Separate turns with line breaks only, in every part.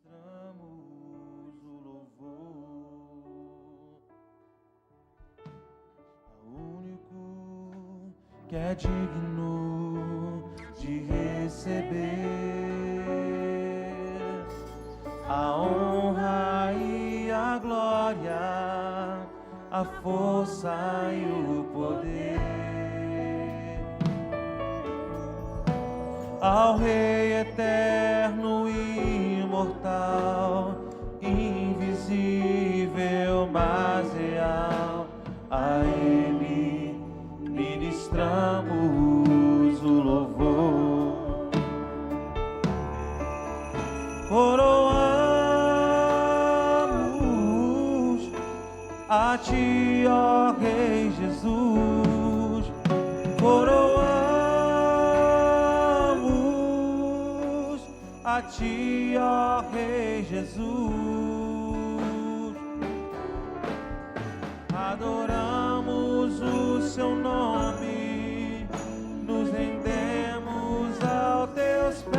ministramos o louvor ao único que é digno de receber a honra e a glória, a força e o poder. Ao Rei eterno e imortal, invisível, mas real, a Ele ministramos o louvor. Coroamos a Ti, ó Rei Jesus. Coroamos a Ti, ó Rei Jesus. Adoramos o Seu nome, nos rendemos aos Teus pés,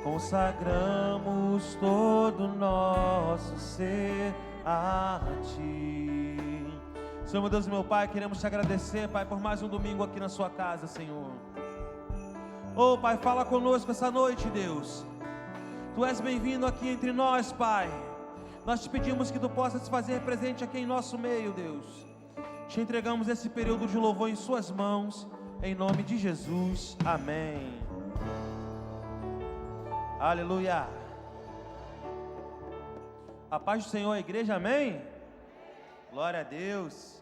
consagramos todo o nosso ser a Ti. Senhor, meu Deus e meu Pai, queremos Te agradecer, Pai, por mais um domingo aqui na Sua casa, Senhor. Oh, Pai, fala conosco essa noite, Deus. Tu és bem-vindo aqui entre nós, Pai. Nós Te pedimos que Tu possas se fazer presente aqui em nosso meio, Deus. Te entregamos esse período de louvor em Suas mãos, em nome de Jesus, amém. Aleluia. A paz do Senhor, igreja, amém? Glória a Deus.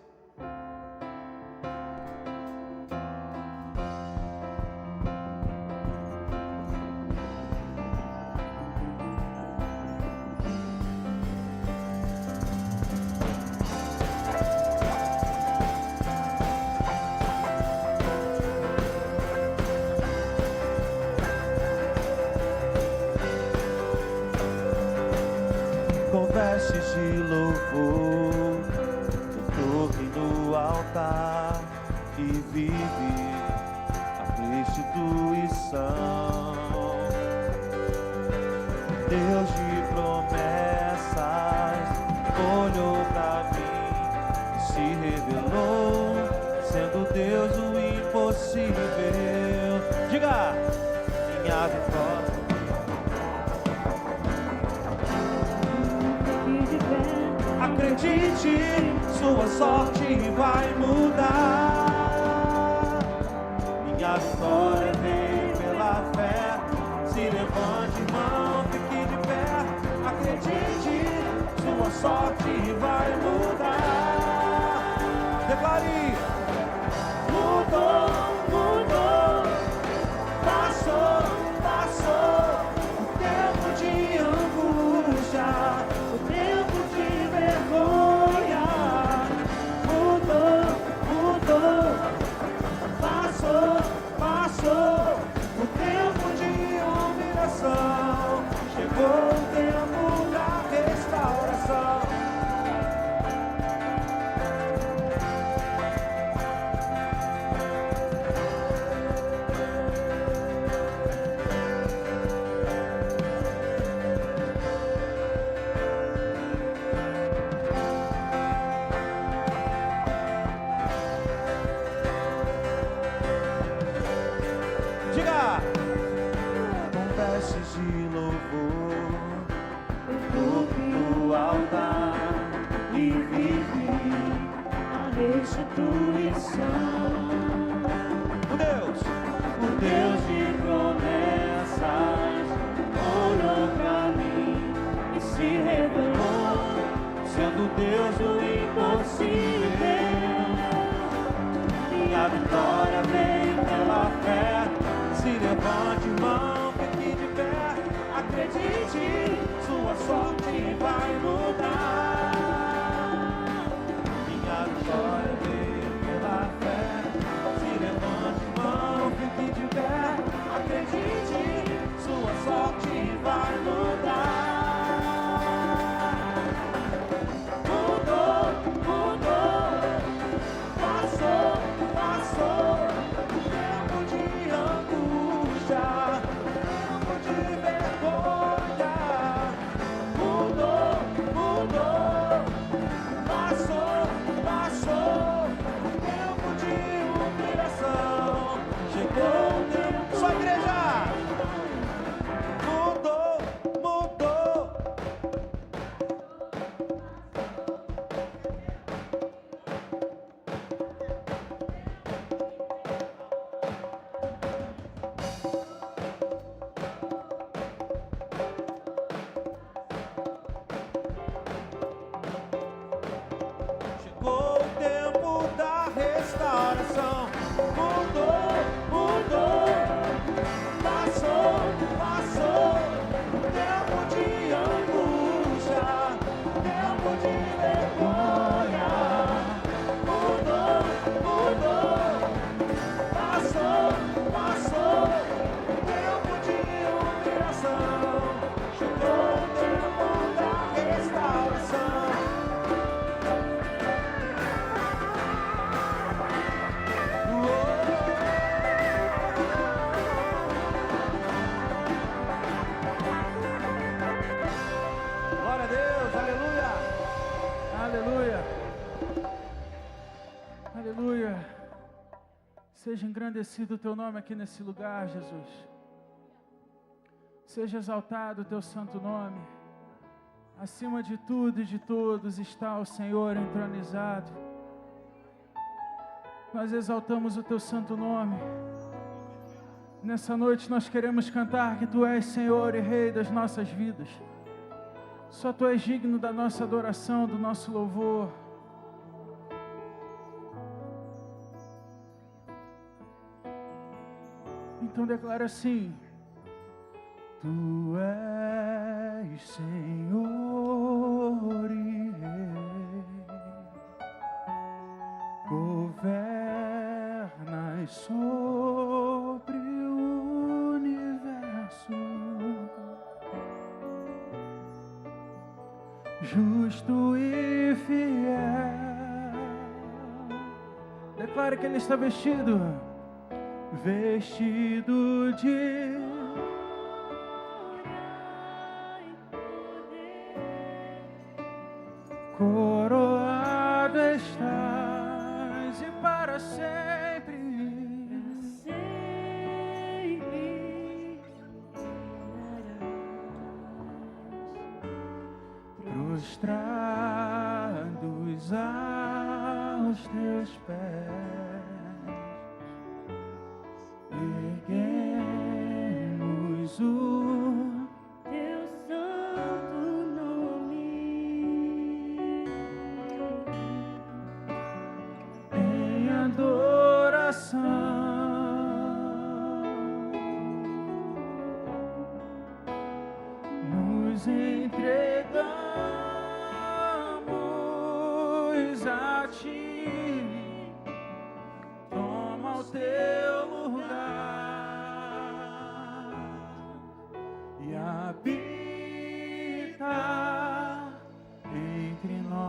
Com vestes de louvor, torre no altar, que vive a restituição. Deus de promessas olhou pra mim e se revelou, sendo Deus o impossível. Diga, minha vitória. Acredite, sua sorte vai mudar. Minha vitória vem pela fé. Se levante, irmão, fique de pé. Acredite, sua sorte vai mudar. Declare: mudou, mudou, passou, passou o tempo de angústia, o tempo de vergonha. Mudou, mudou, passou, passou o tempo de humilhação. Chegou o tempo da restauração. Diga! Com vestes de louvor, no altar, e vive a restituição. O Deus de promessas, olhou pra mim e se revelou, sendo Deus o impossível. Minha vitória veio pela fé. Se levante, irmão, fique de pé. Acredite, sua sorte vai mudar. Minha vitória veio pela fé. Se levante, irmão, fique de pé. Acredite, sua sorte vai mudar. Mudou, mudou, passou, passou o tempo de angústia. restauração. Mudou, mudou, passou, passou. Tempo de angústia, tempo de vergonha. Mudou, mudou, passou, passou. Tempo de humilhação, chegou o tempo da restauração. Glória a Deus, aleluia,
Aleluia. Aleluia. Seja engrandecido o teu nome aqui nesse lugar, Jesus. Seja exaltado o teu santo nome. Acima de tudo e de todos está o Senhor entronizado. Nós exaltamos o teu santo nome. Nessa noite nós queremos cantar que tu és Senhor e Rei das nossas vidas. Só tu és digno da nossa adoração, do nosso louvor. Então declara assim: tu és Senhor e Rei, governas sobre o universo, justo e fiel. Declara que Ele está vestido de coroado estás e para sempre, prostrados aos teus pés, erguemos o
teu santo nome
em adoração. Nos entregamos a ti, toma o teu lugar e habita entre nós,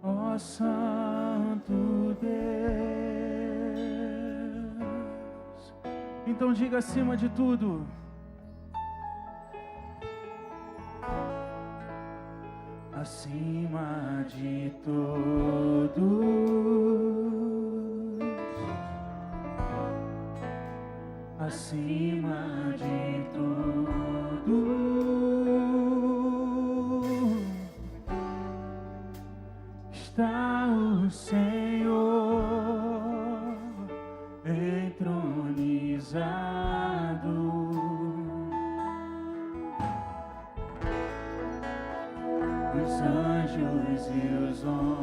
ó Santo Deus. Então diga acima de tudo: acima de todos, acima de tudo, está o Senhor entronizado. Os anjos e os homens,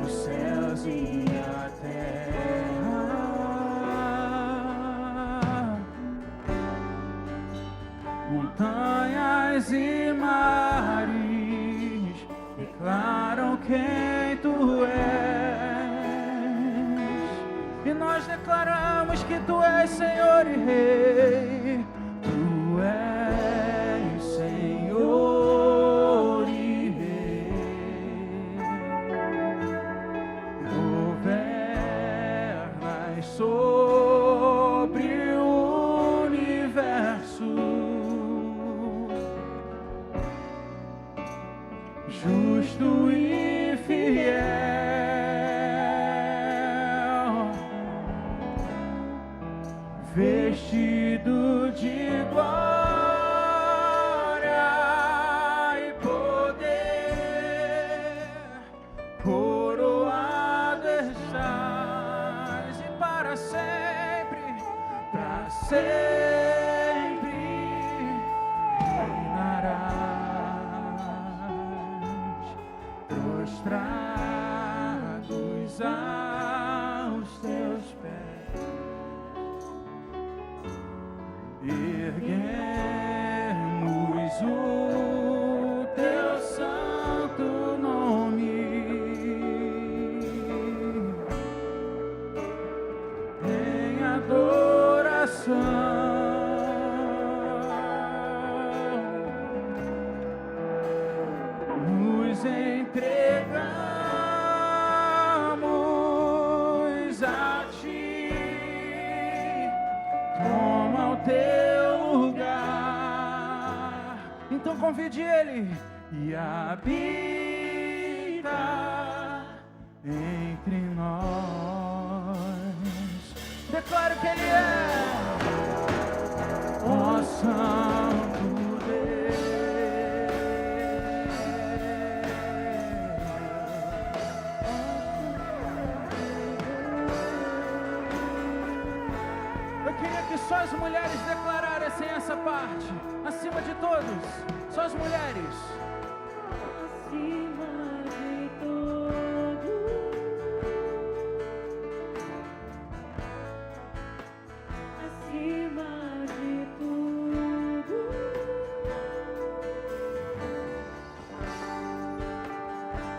os céus e a terra, montanhas e mares declaram quem tu és, e nós declaramos que tu és Senhor e Rei. Tu és Senhor e Rei, governas sobre o universo, justo e fiel, vestido erguemos o teu santo nome em adoração. Nos entregamos a ti, toma o teu lugar. Então convide Ele e habita entre nós. Declaro que Ele é o Santo Deus. Eu queria que só as mulheres declarassem essa parte, acima de todos, só as mulheres.
Acima de tudo, acima de tudo,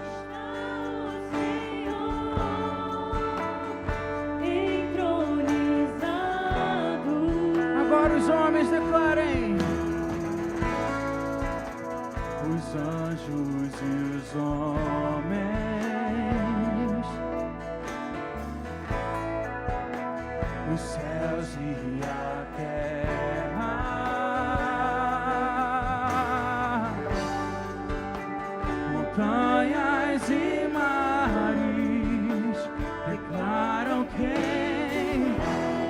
está o Senhor entronizado.
Agora os homens declarem. Os anjos e os homens, os céus e a terra, montanhas e mares declaram quem.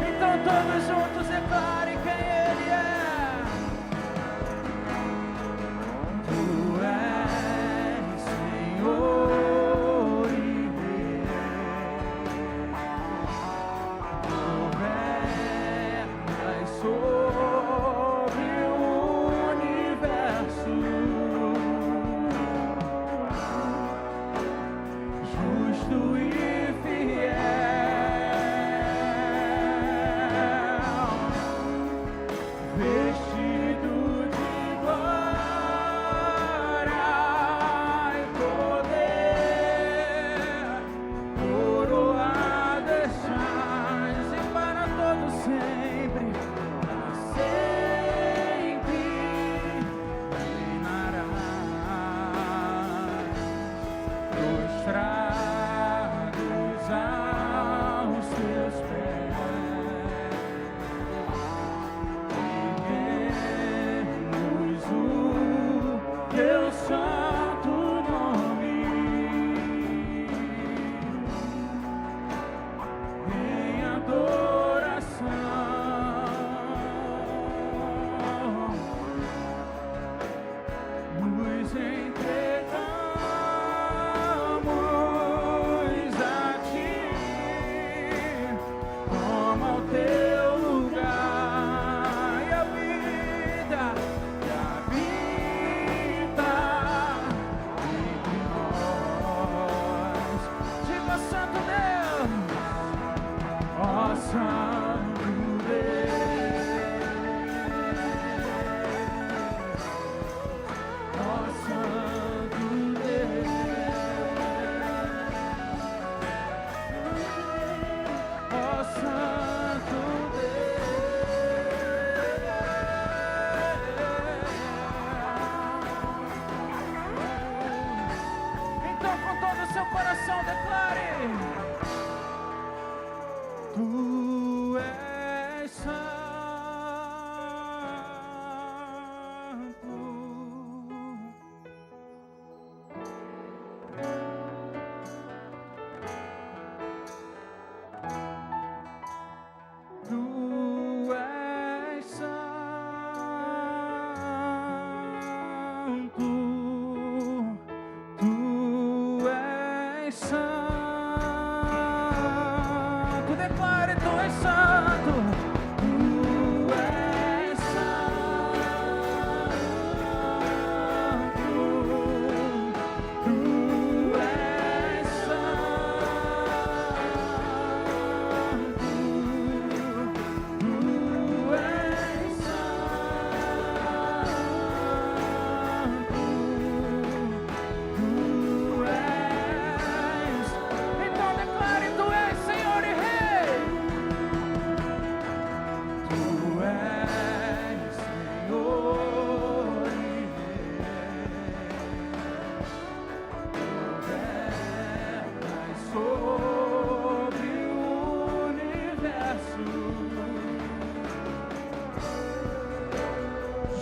Então todos juntos declarem quem Ele é. Tu és Senhor e Rei, governas sobre o universo.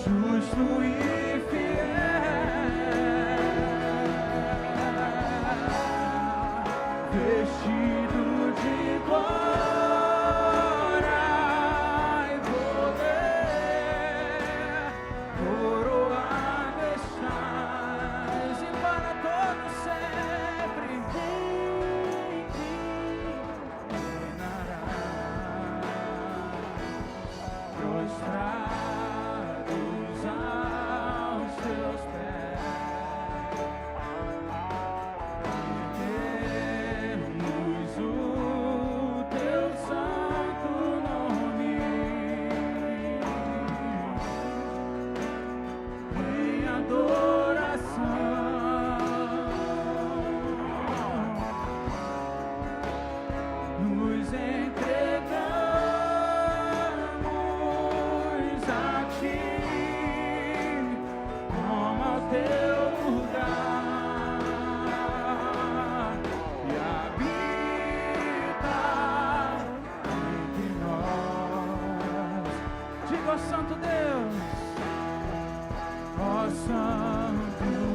justo e fiel, vestido de glória e poder, coroado estás e para todo sempre reinarás, prostrados aos teus pés. Temos o teu santo nome em adoração, nos entregamos a ti como ao teu lugar e habita entre nós. Diga ao Santo Deus, ó Santo Deus.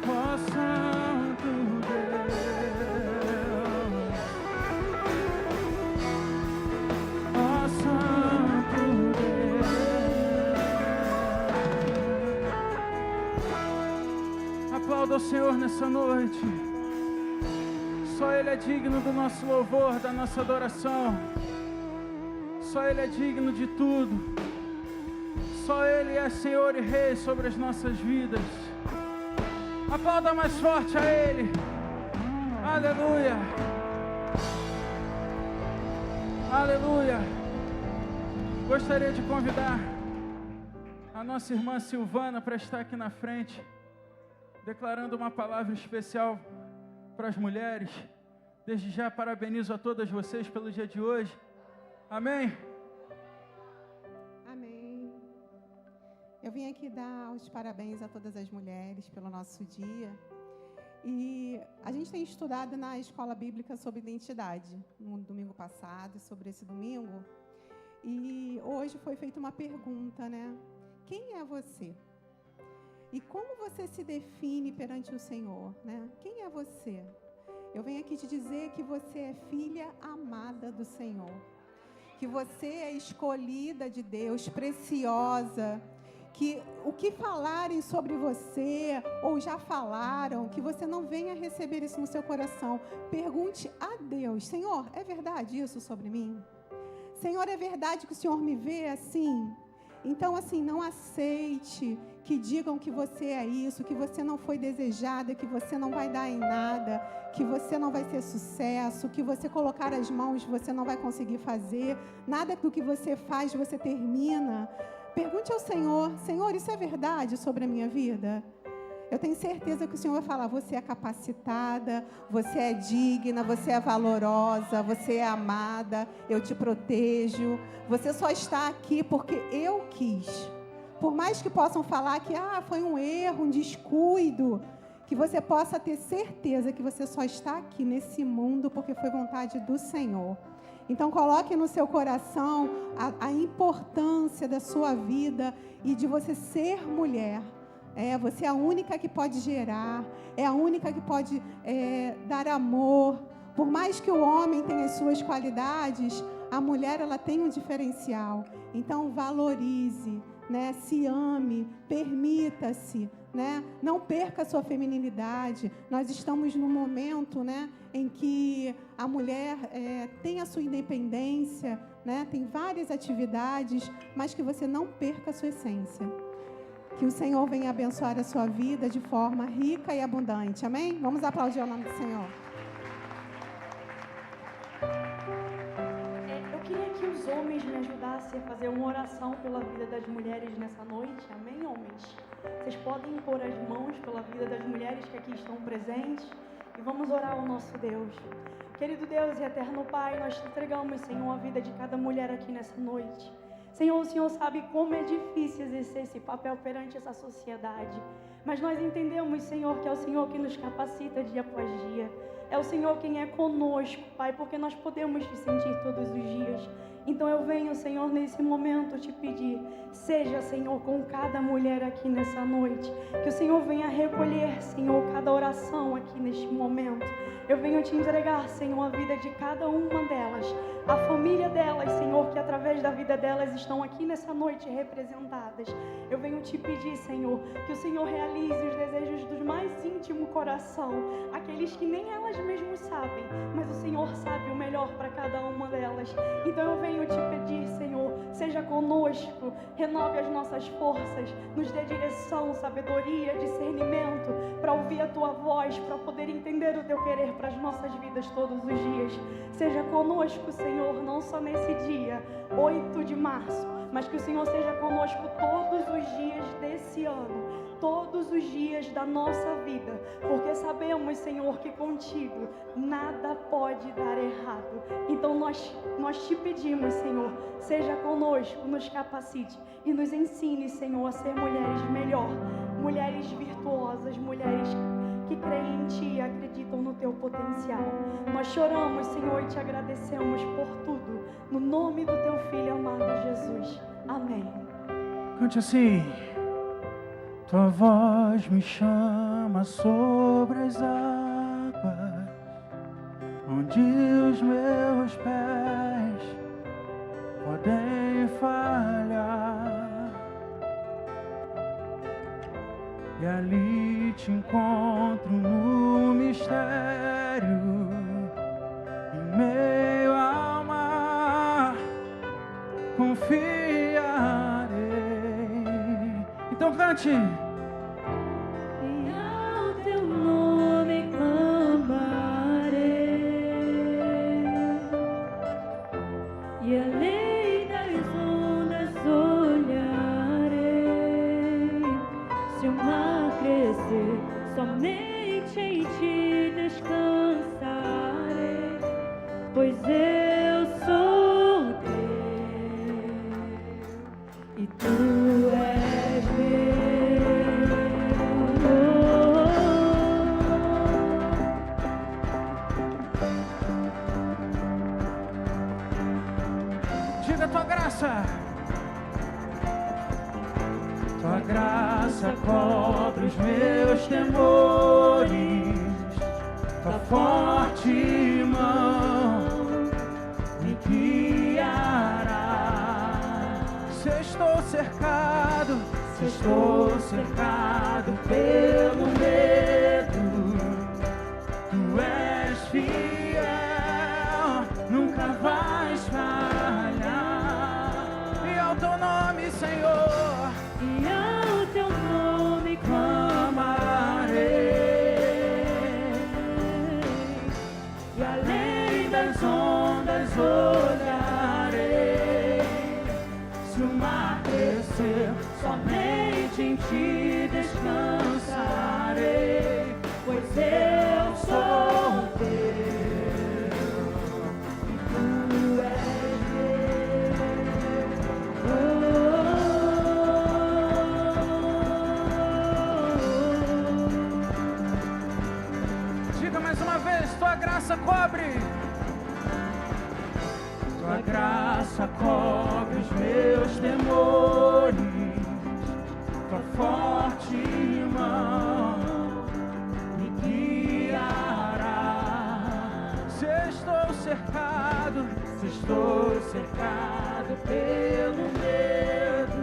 Ó Santo Deus, ó Santo Deus. Aplauda o Senhor nessa noite. Só Ele é digno do nosso louvor, da nossa adoração. Só Ele é digno de tudo. Só Ele é Senhor e Rei sobre as nossas vidas. Aplauda mais forte a Ele. Aleluia. Aleluia. Gostaria de convidar a nossa irmã Silvana para estar aqui na frente, declarando uma palavra especial para as mulheres. Desde já parabenizo a todas vocês pelo dia de hoje. Amém?
Amém. Eu vim aqui dar os parabéns a todas as mulheres pelo nosso dia. E a gente tem estudado na escola bíblica sobre identidade, no domingo passado e sobre esse domingo. E hoje foi feita uma pergunta, né? Quem é você? E como você se define perante o Senhor, né? Quem é você? Eu venho aqui te dizer que você é filha amada do Senhor. Que você é escolhida de Deus, preciosa. Que o que falarem sobre você, ou já falaram, que você não venha receber isso no seu coração. Pergunte a Deus: Senhor, é verdade isso sobre mim? Senhor, é verdade que o Senhor me vê assim? Então, assim, não aceite que digam que você é isso, que você não foi desejada, que você não vai dar em nada, que você não vai ter sucesso, que você colocar as mãos você não vai conseguir fazer, nada do que você faz você termina. Pergunte ao Senhor: Senhor, isso é verdade sobre a minha vida? Eu tenho certeza que o Senhor vai falar: você é capacitada, você é digna, você é valorosa, você é amada, eu te protejo. Você só está aqui porque eu quis. Por mais que possam falar que foi um erro, um descuido, que você possa ter certeza que você só está aqui nesse mundo porque foi vontade do Senhor. Então coloque no seu coração a importância da sua vida e de você ser mulher. Você é a única que pode gerar, é a única que pode dar amor. Por mais que o homem tenha as suas qualidades, a mulher ela tem um diferencial. Então valorize, né? Se ame, permita-se, né? Não perca a sua feminilidade. Nós estamos num momento, né, em que a mulher tem a sua independência, né? Tem várias atividades, mas que você não perca a sua essência. Que o Senhor venha abençoar a sua vida de forma rica e abundante. Amém? Vamos aplaudir o nome do Senhor.
Eu queria que os homens me ajudassem a fazer uma oração pela vida das mulheres nessa noite. Amém, homens? Vocês podem impor as mãos pela vida das mulheres que aqui estão presentes e vamos orar ao nosso Deus. Querido Deus e eterno Pai, nós te entregamos, Senhor, a vida de cada mulher aqui nessa noite. Senhor, o Senhor sabe como é difícil exercer esse papel perante essa sociedade. Mas nós entendemos, Senhor, que é o Senhor que nos capacita dia após dia. É o Senhor quem é conosco, Pai, porque nós podemos te sentir todos os dias. Então eu venho, Senhor, nesse momento te pedir, seja, Senhor, com cada mulher aqui nessa noite, que o Senhor venha recolher, Senhor, cada oração aqui neste momento. Eu venho te entregar, Senhor, a vida de cada uma delas, a família delas, Senhor, que através da vida delas estão aqui nessa noite representadas. Eu venho te pedir, Senhor, que o Senhor realize os desejos do mais íntimo coração, aqueles que nem elas mesmas sabem, mas o Senhor sabe o melhor para cada uma delas. Então eu venho te pedir, Senhor, seja conosco, renove as nossas forças, nos dê direção, sabedoria, discernimento, para ouvir a Tua voz, para poder entender o Teu querer para as nossas vidas todos os dias. Seja conosco, Senhor, não só nesse dia, 8 de março, mas que o Senhor seja conosco todos os dias desse ano, todos os dias da nossa vida, porque sabemos, Senhor, que contigo nada pode dar errado. Então nós te pedimos, Senhor, seja conosco, nos capacite e nos ensine, Senhor, a ser mulheres melhor, mulheres virtuosas, mulheres que creem em Ti e acreditam no Teu potencial. Nós choramos, Senhor, e Te agradecemos por tudo, no nome do Teu Filho amado Jesus. Amém.
Cante assim. Tua voz me chama sobre as águas, onde os meus pés podem falhar, e ali te encontro no mistério, em meio ao mar, confiarei. Então cante.
E ao Teu nome clamarei, e além das ondas olharei. Se o mar crescer, somente em Ti descansarei, pois eu sou Teu e Tu és meu.
Diga Tua graça. Tua graça cobre os meus temores, Tua forte mão me guiará. Se estou cercado pelo medo, Tu és fiel, nunca vais falhar. E ao Teu nome, Senhor,
E ao Teu nome
clamarei,
e além
das ondas olharei. Se o mar crescer, somente em Ti descansarei, pois eu sou Teu e Tu és meu. Diga mais uma vez, Tua graça cobre. Tua graça cobre os meus temores, Tua forte mão me guiará. Se estou cercado pelo medo,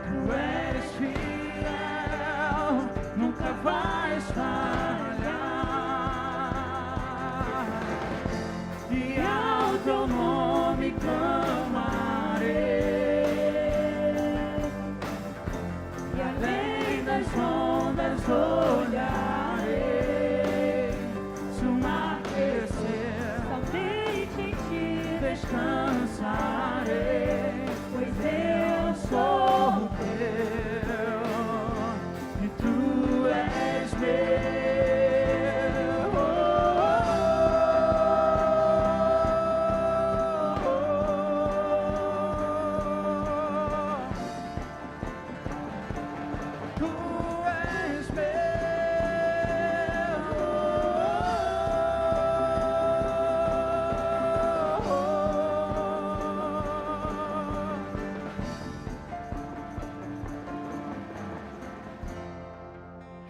Tu és fiel, nunca vais falhar. E ao Teu nome clamarei, e além das ondas olharei. Se o mar crescer,
somente em Ti
descansarei, pois eu sou Teu e Tu és meu.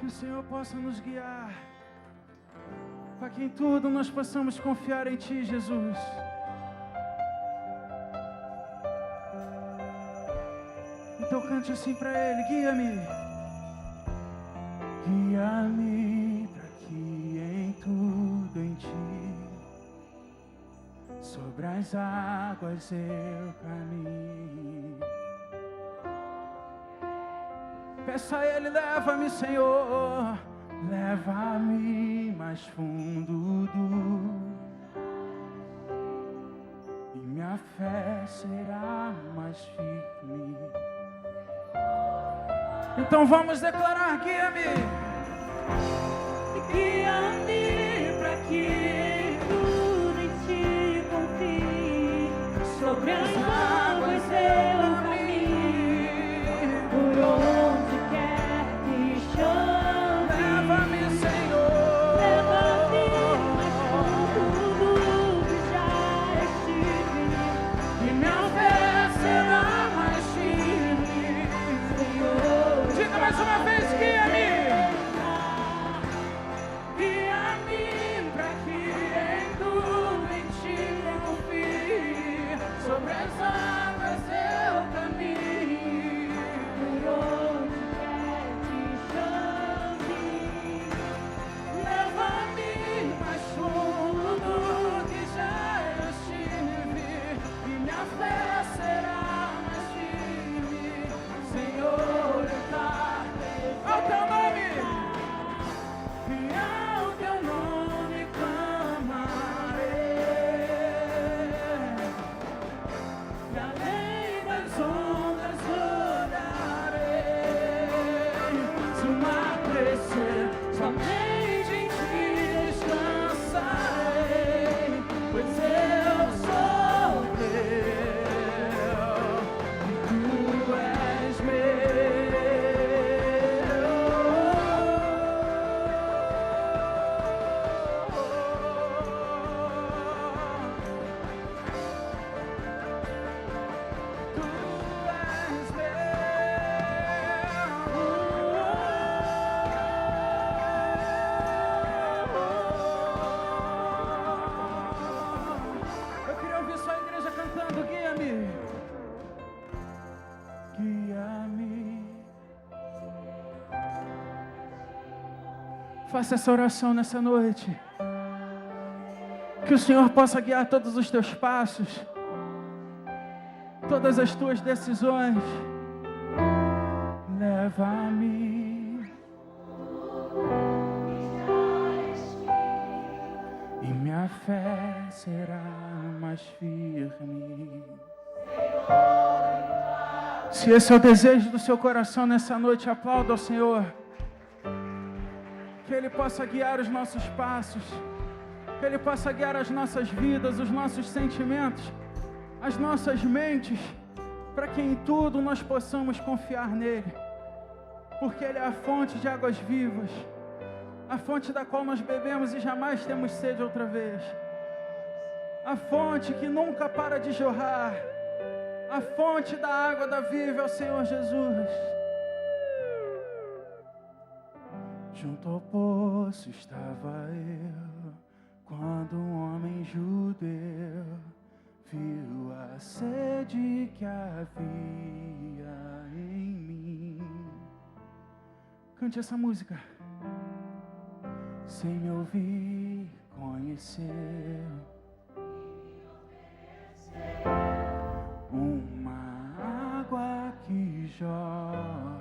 Que o Senhor possa nos guiar, para que em tudo nós possamos confiar em Ti, Jesus. Então cante assim para Ele: guia-me. Guia-me para que em tudo em Ti, sobre as águas eu caminho. Peça a Ele: leva-me, Senhor, leva-me mais fundo e minha fé será mais firme. Então vamos declarar: guia-me.
Guia-me para que tudo em Ti confie. Sobre as águas eu caminho, por onde quer que chame.
Leva-me, Senhor,
Leva-me mais fundo que já estive.
e minha fé será mais firme.
Senhor,
Diga mais uma vez: guia-me. Guia-me para que em tudo em Ti confie. Sobre as águas eu caminho.
por onde quer que chame.
Leva-me mais fundo que já eu estive, e minha fé será mais firme. Senhor, ao Teu nome, e ao Teu nome clamarei, e além das ondas rodarei. Se o mar crescer, somente em Ti descansarei, pois eu sou Teu e Tu és meu. Eu queria ouvir só a igreja cantando: guia-me, guia-me. Faça essa oração nessa noite. Que o Senhor possa guiar todos os teus passos, todas as tuas decisões. Leva-me, e minha fé será mais firme. Se esse é o desejo do seu coração nessa noite, aplauda ao Senhor. Que Ele possa guiar os nossos passos, que Ele possa guiar as nossas vidas, os nossos sentimentos, as nossas mentes, para que em tudo nós possamos confiar nele, porque Ele é a fonte de águas vivas, a fonte da qual nós bebemos e jamais temos sede outra vez, a fonte que nunca para de jorrar, a fonte da água da vida é o Senhor Jesus. Junto ao poço estava eu, quando um homem judeu viu a sede que havia em mim. Cante essa música. Sem me ouvir, conheceu uma água que jorra.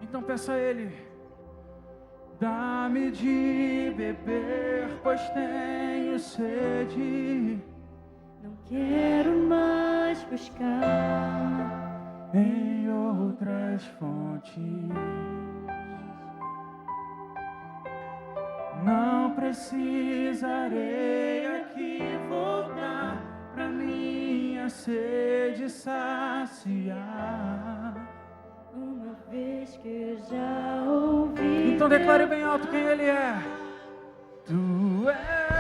Então peça a Ele: dá-me de beber, pois tenho sede.
não quero mais buscar
Em outras fontes, não precisarei aqui voltar pra minha sede saciar.
uma vez que já ouvi.
Então declare bem alto quem Ele é. Tu és.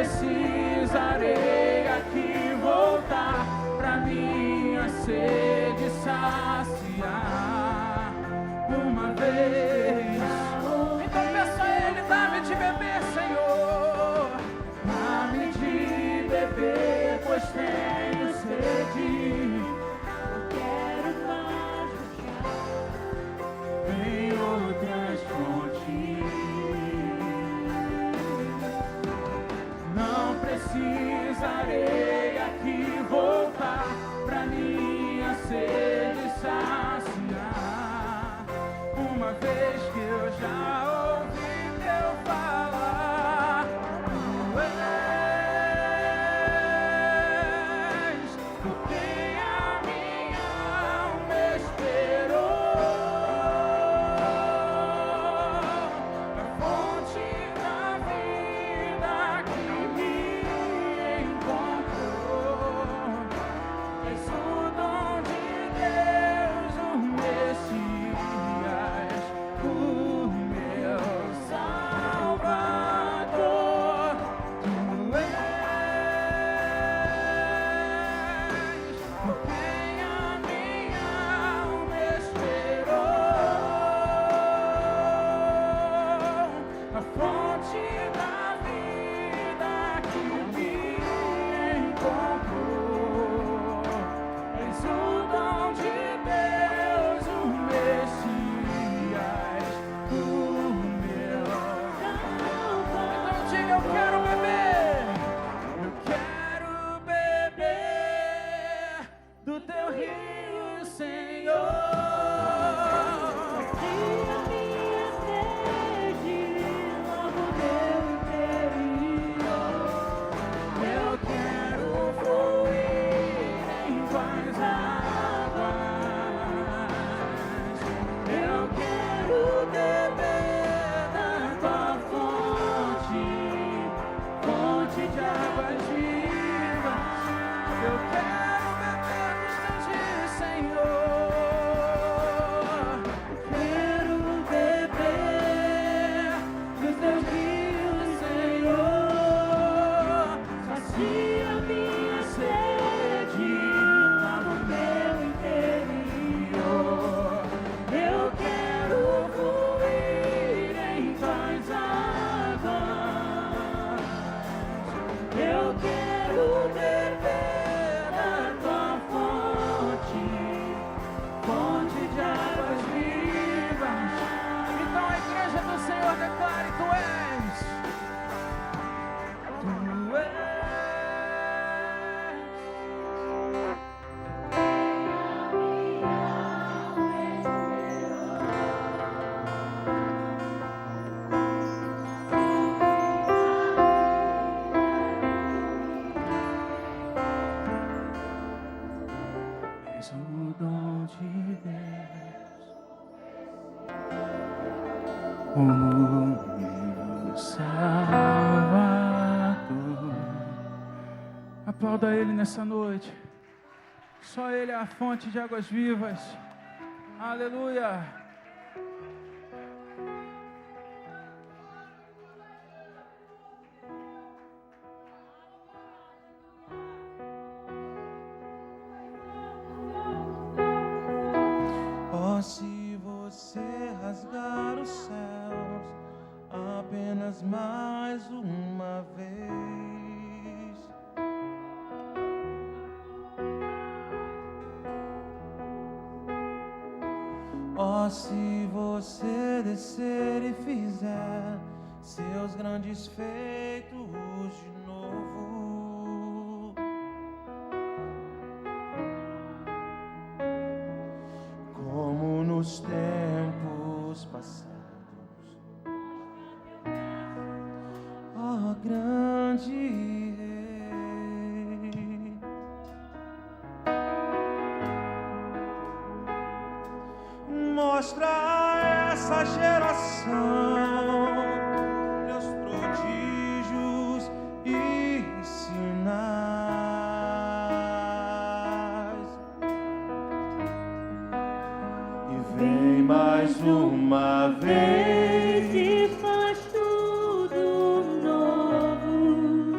precisarei aqui voltar pra minha sede saciar uma vez. Então peço a Ele, dá-me de beber, Senhor, dá-me de beber, pois tenho sede.
Eu quero mais
Em outras fontes, não precisarei aqui voltar pra minha sede saciar. Uma vez que eu já ouvi teu falar, tu és por quem a minha alma esperou, a fonte da vida que me encontrou. És o dom de Deus, o Messias, o meu Salvador. Tu és por quem a minha alma esperou, a fonte da vida que me encontrou. És o dom de Deus, o Messias, o meu Salvador. Então diga, eu quero beber do teu rio, Senhor.
sacia minha sede, logo meu interior.
Eu quero fluir em tuas águas. Eu quero beber da tua fonte, fonte de águas vivas. Eu quero beber de ti, Senhor. Quero beber dos teus rios, Senhor. Sacia minha sede lá no meu interior. Eu quero fluir em tuas águas. Eu quero beber da tua fonte, fonte de águas vivas. Então a igreja do Senhor declare: Tu és, Tu és. És o dom de Deus, o meu Salvador. Aplauda Ele nessa noite. Só Ele é a fonte de águas vivas. Aleluia.
Oh, se você rasgar os céus apenas mais uma vez, oh, se você descer e fizer seus grandes feitos de novo, como nos tempos passados, ó grande Rei, mostra a essa geração teus prodígios e sinais, e vem mais uma vez
E faz tudo novo.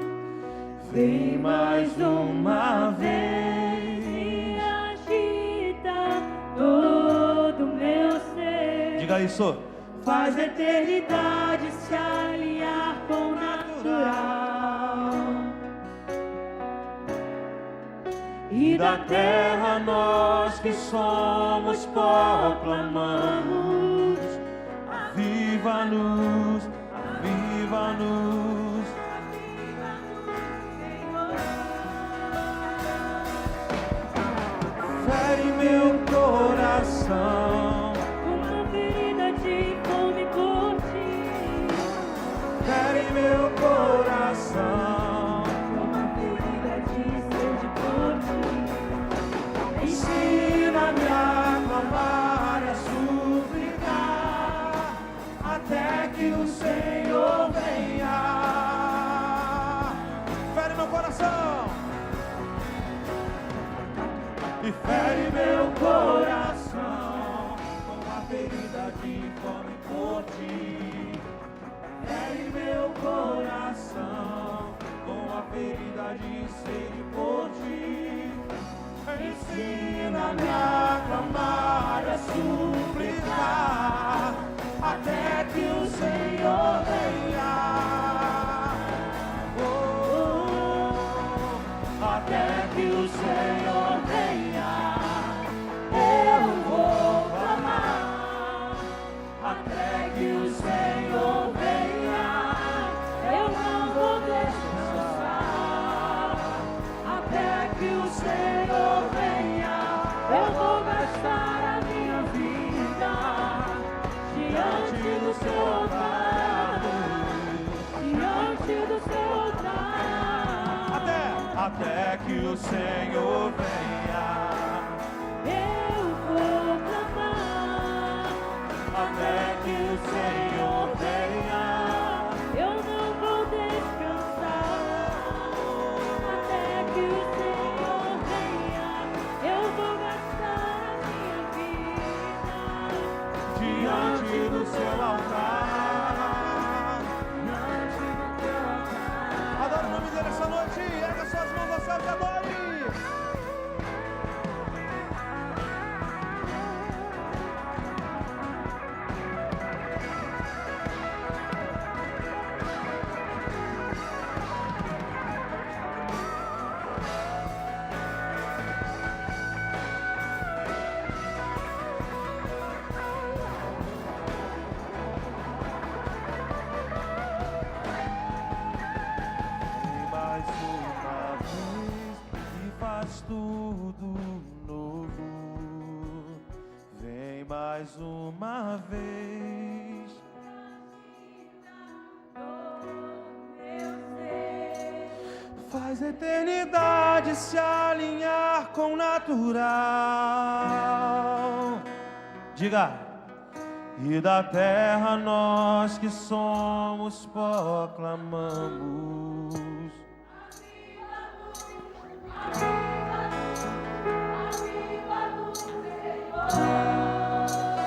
vem mais uma vez.
Me agita todo o meu ser.
Diga isso.
Faz a eternidade se alinhar com o natural.
E da terra nós que somos proclamamos. Aviva-nos, aviva-nos. Fere meu coração,
Uma ferida de fome por ti.
fere meu coração.
Uma ferida de sede por ti.
Ensina-me a clamar e a suplicar, até que o Senhor venha. Fere meu coração e fere meu coração com a ferida de fome por ti. Fere meu coração com a ferida de sede por ti. Ensina-me a clamar e a suplicar, até que o Senhor venha. Oh, até que o Senhor venha, eu vou clamar. Até que o Senhor venha, eu não vou descansar. Até que o Senhor venha, eu vou gastar a minha vida diante do seu altar, diante do seu altar. Até que o Senhor venha,
Eu vou clamar.
até que o Senhor venha,
Eu não vou descansar. Até que o Senhor venha, eu vou gastar a minha vida
diante do seu altar.
diante do teu altar.
Adore o nome dele essa noite, erga suas mãos ao céu e adore. Vem mais uma vez e faz tudo novo. Vem mais uma vez. Faz a eternidade se alinhar com o natural. Diga. E da terra nós que somos proclamamos.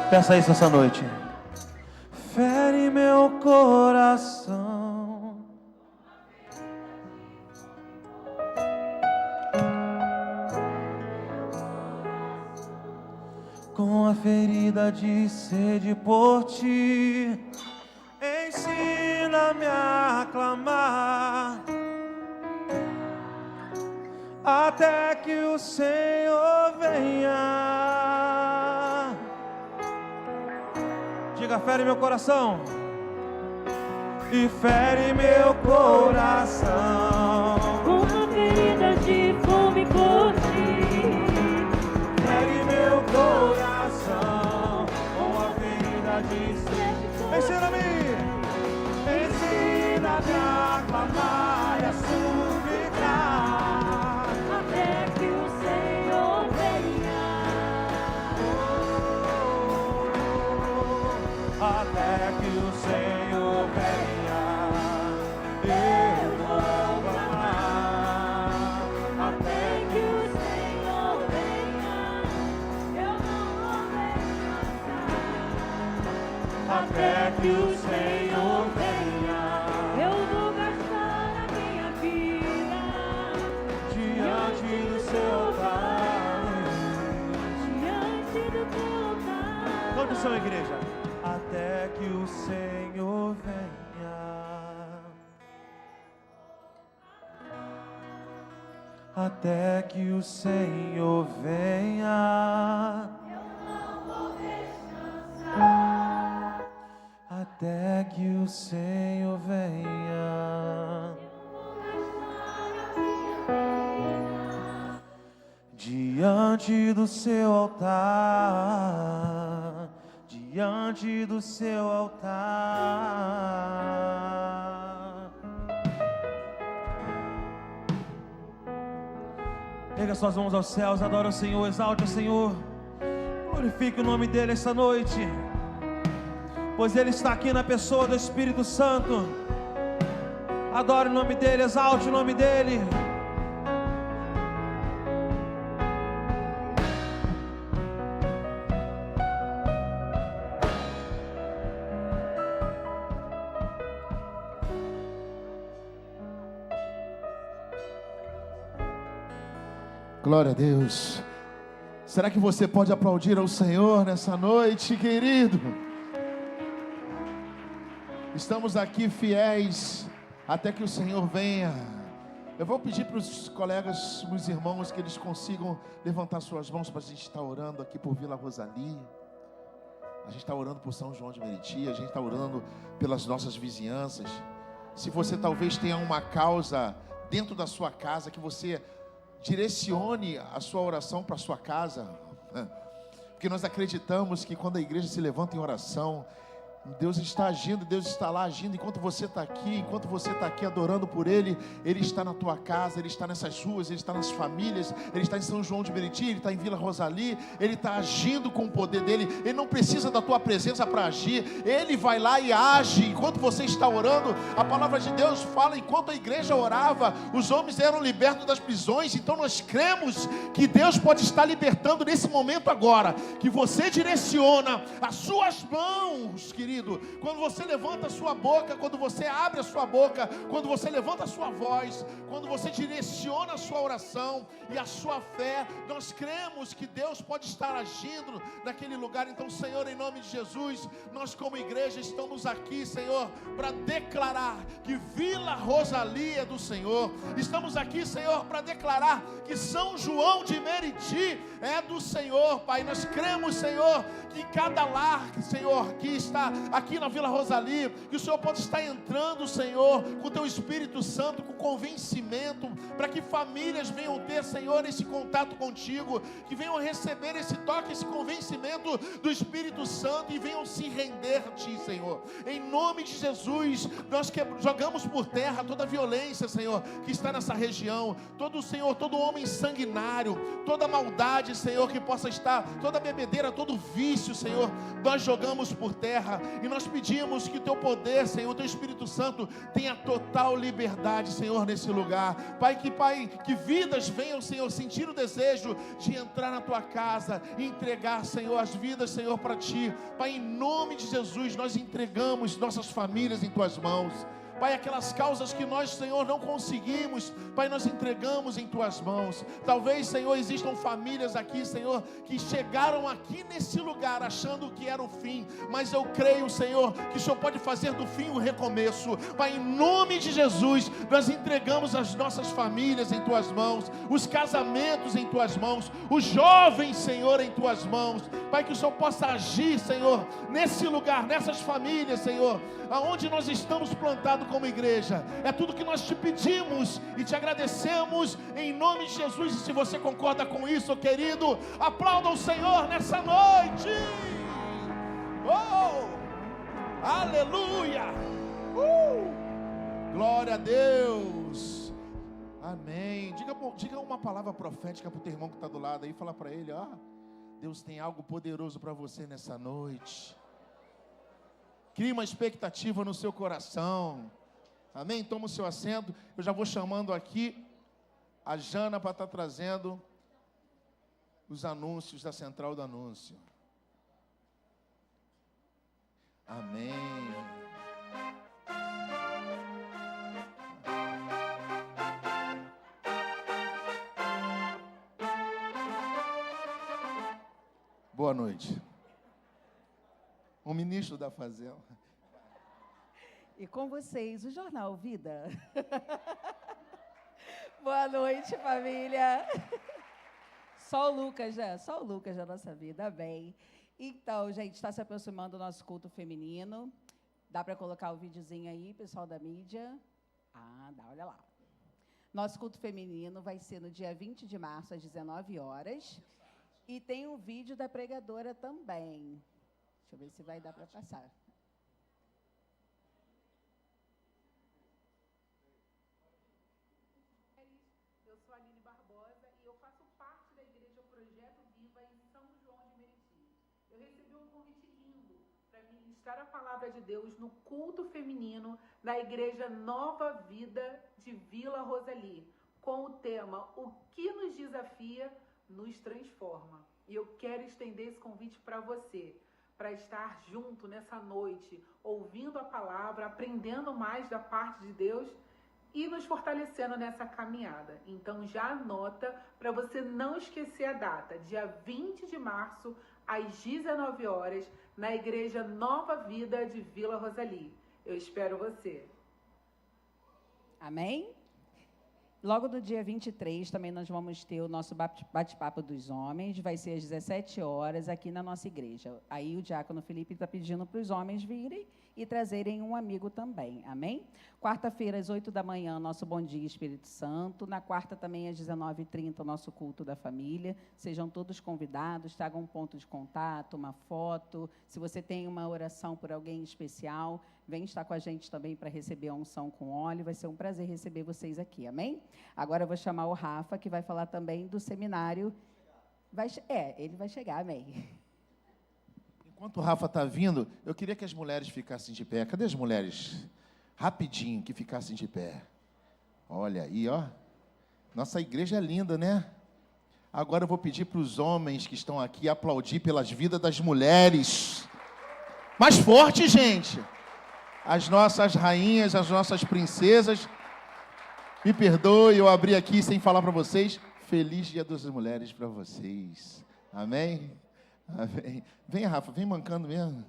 Peça isso essa noite. Fere meu coração. Com a ferida de sede por ti, ensina-me a clamar, até que o Senhor venha. Diga, fere meu coração. E fere meu coração.
Uma ferida de fome por ti.
Fere meu coração com a ferida de sede. Ensina-me, ensina-me a clamar e a suplicar,
Até que o Senhor venha.
até que o Senhor venha. Eu vou clamar,
Até que o Senhor venha, eu não vou descansar.
até que o Senhor venha.
Eu vou gastar a minha vida
oração, igreja. Até que o Senhor venha. Até que o Senhor venha. Até que o Senhor venha. Diante do seu altar, diante do seu altar. Pega suas mãos aos céus, adora o Senhor, exalte o Senhor, glorifique o nome dEle esta noite, pois Ele está aqui na pessoa do Espírito Santo. Adore o nome dEle, exalte o nome dEle.
Glória a Deus. Será que você pode aplaudir ao Senhor nessa noite, querido? Estamos aqui fiéis até que o Senhor venha. Eu vou pedir para os colegas, os irmãos, que eles consigam levantar suas mãos para a gente estar orando aqui por Vila Rosali. A gente está orando por São João de Meriti, a gente está orando pelas nossas vizinhanças. Se você talvez tenha uma causa dentro da sua casa, que você direcione a sua oração para a sua casa, porque nós acreditamos que quando a igreja se levanta em oração, Deus está agindo, Deus está lá agindo. Enquanto você está aqui adorando por Ele, Ele está na tua casa, Ele está nessas ruas, Ele está nas famílias, Ele está em São João de Meriti, Ele está em Vila Rosali, Ele está agindo com o poder dEle. Ele não precisa da tua presença para agir, Ele vai lá e age. Enquanto você está orando, a palavra de Deus fala, enquanto a igreja orava, os homens eram libertos das prisões. Então nós cremos que Deus pode estar libertando nesse momento agora, que você direciona as suas mãos, querido. Quando você levanta a sua boca, quando você abre a sua boca, quando você levanta a sua voz, quando você direciona a sua oração e a sua fé, nós cremos que Deus pode estar agindo naquele lugar. Então, Senhor, em nome de Jesus, nós como igreja estamos aqui, Senhor, para declarar que Vila Rosali é do Senhor. Estamos aqui, Senhor, para declarar que São João de Meriti é do Senhor, Pai. Nós cremos, Senhor, que cada lar, Senhor, que está aqui na Vila Rosali, que o Senhor pode estar entrando, Senhor, com o Teu Espírito Santo, com convencimento, para que famílias venham ter, Senhor, esse contato contigo, que venham receber esse toque, esse convencimento do Espírito Santo e venham se render a Ti, Senhor. Em nome de Jesus, nós jogamos por terra toda a violência, Senhor, que está nessa região, todo homem sanguinário, toda maldade, Senhor, que possa estar, toda bebedeira, todo vício, Senhor, nós jogamos por terra. E nós pedimos que o Teu poder, Senhor, o Teu Espírito Santo tenha total liberdade, Senhor, nesse lugar. Pai, que vidas venham, Senhor, sentir o desejo de entrar na Tua casa e entregar, Senhor, as vidas, Senhor, para Ti. Pai, em nome de Jesus, nós entregamos nossas famílias em Tuas mãos. Pai, aquelas causas que nós, Senhor, não conseguimos, Pai, nós entregamos em Tuas mãos. Talvez, Senhor, existam famílias aqui, Senhor, que chegaram aqui nesse lugar achando que era o fim, mas eu creio, Senhor, que o Senhor pode fazer do fim um recomeço. Pai, em nome de Jesus, nós entregamos as nossas famílias em Tuas mãos, os casamentos em Tuas mãos, os jovens, Senhor, em Tuas mãos. Pai, que o Senhor possa agir, Senhor, nesse lugar, nessas famílias, Senhor, aonde nós estamos plantados como igreja. É tudo que nós Te pedimos e Te agradecemos em nome de Jesus. E se você concorda com isso, querido, aplauda o Senhor nessa noite. Oh, aleluia. Glória a Deus. Amém. Diga uma palavra profética para o teu irmão que está do lado aí. Fala para ele, ó, Deus tem algo poderoso para você nessa noite. Crie uma expectativa no seu coração. Amém? Toma o seu assento. Eu já vou chamando aqui a Jana para estar trazendo os anúncios da Central do Anúncio. Amém. Boa noite. um ministro da Fazenda.
E com vocês, o Jornal Vida. Boa noite, família. Só o Lucas da nossa vida, bem. Então, gente, está se aproximando o nosso culto feminino. Dá para colocar o videozinho aí, pessoal da mídia? Ah, dá, olha lá. Nosso culto feminino vai ser no dia 20 de março, às 19 horas. E tem um vídeo da pregadora também. Deixa eu ver se vai dar para passar.
Eu sou a Aline Barbosa e eu faço parte da Igreja Projeto Viva em São João de Meriti. Eu recebi um convite lindo para ministrar a palavra de Deus no culto feminino da Igreja Nova Vida de Vila Rosali, com o tema O que nos desafia, nos transforma. E eu quero estender esse convite para você, para estar junto nessa noite, ouvindo a palavra, aprendendo mais da parte de Deus e nos fortalecendo nessa caminhada. Então já anota para você não esquecer a data, dia 20 de março, às 19 horas, na Igreja Nova Vida de Vila Rosali. Eu espero você.
Amém? Logo no dia 23, também nós vamos ter o nosso bate-papo dos homens, vai ser às 17 horas aqui na nossa igreja. Aí o diácono Felipe está pedindo para os homens virem e trazerem um amigo também, amém? Quarta-feira, às 8 da manhã, nosso Bom Dia Espírito Santo. Na quarta também, às 19h30, o nosso culto da família. Sejam todos convidados, tragam um ponto de contato, uma foto. Se você tem uma oração por alguém especial, vem estar com a gente também para receber a unção com óleo. Vai ser um prazer receber vocês aqui, amém? Agora eu vou chamar o Rafa, que vai falar também do seminário. Ele vai chegar, amém?
Enquanto o Rafa está vindo, eu queria que as mulheres ficassem de pé. Cadê as mulheres? Rapidinho, que ficassem de pé. Olha aí, ó. Nossa igreja é linda, né? Agora eu vou pedir para os homens que estão aqui aplaudir pelas vidas das mulheres. Mais forte, gente! As nossas rainhas, as nossas princesas. Me perdoe, eu abri aqui sem falar para vocês. Feliz Dia das Mulheres para vocês. Amém? Amém. Vem, Rafa, vem mancando mesmo.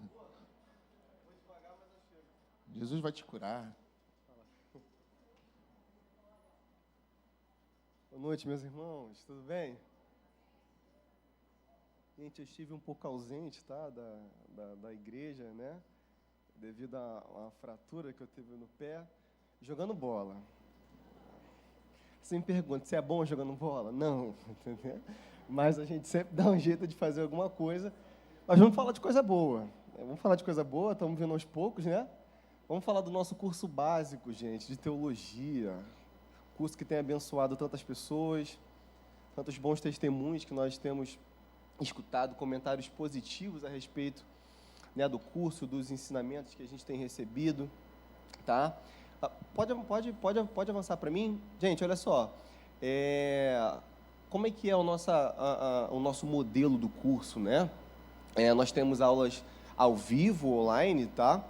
Jesus vai te curar.
Boa noite, meus irmãos. Tudo bem? Gente, eu estive um pouco ausente, tá, da igreja, né? Devido a uma fratura que eu tive no pé, jogando bola. Você me pergunta, você é bom jogando bola? Não, entendeu? Mas a gente sempre dá um jeito de fazer alguma coisa. Mas vamos falar de coisa boa. Vamos falar de coisa boa, estamos vendo aos poucos, né? Vamos falar do nosso curso básico, gente, de teologia. Curso que tem abençoado tantas pessoas, tantos bons testemunhos que nós temos escutado, comentários positivos a respeito, né, do curso, dos ensinamentos que a gente tem recebido, tá? Pode avançar para mim? Gente, olha só. Como é que é o nosso modelo do curso, né? Nós temos aulas ao vivo, online, tá?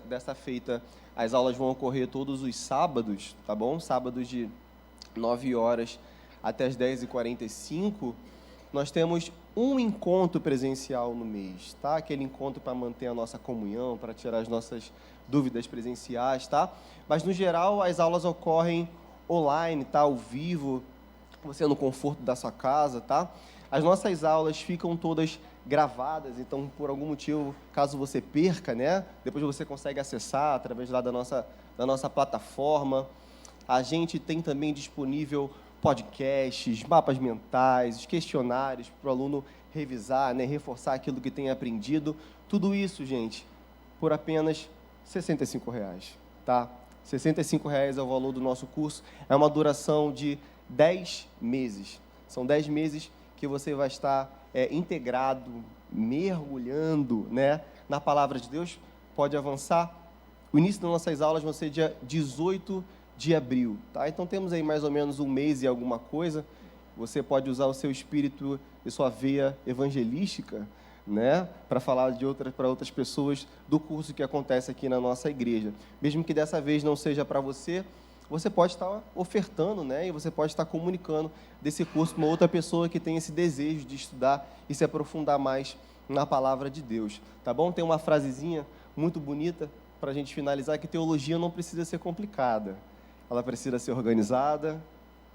Dessa feita, as aulas vão ocorrer todos os sábados, tá bom? Sábados de 9 horas até as 10h45. Nós temos um encontro presencial no mês, tá? Aquele encontro para manter a nossa comunhão, para tirar as nossas dúvidas presenciais, tá? Mas, no geral, as aulas ocorrem online, tá? Ao vivo, você no conforto da sua casa, tá? As nossas aulas ficam todas gravadas, então, por algum motivo, caso você perca, né? Depois você consegue acessar através lá da nossa plataforma. A gente tem também disponível podcasts, mapas mentais, questionários para o aluno revisar, né? Reforçar aquilo que tem aprendido. Tudo isso, gente, por apenas R$ 65,00, tá? R$ 65,00 é o valor do nosso curso. É uma duração de 10 meses. São 10 meses que você vai estar integrado, mergulhando, né, na palavra de Deus. Pode avançar. O início das nossas aulas vai ser dia 18 de abril, tá? Então temos aí mais ou menos um mês e alguma coisa. Você pode usar o seu espírito e sua veia evangelística, né, para falar para outras pessoas do curso que acontece aqui na nossa igreja. Mesmo que dessa vez não seja para você, você pode estar ofertando, né? E você pode estar comunicando desse curso para uma outra pessoa que tem esse desejo de estudar e se aprofundar mais na palavra de Deus, tá bom? Tem uma frasezinha muito bonita para a gente finalizar, que teologia não precisa ser complicada. Ela precisa ser organizada,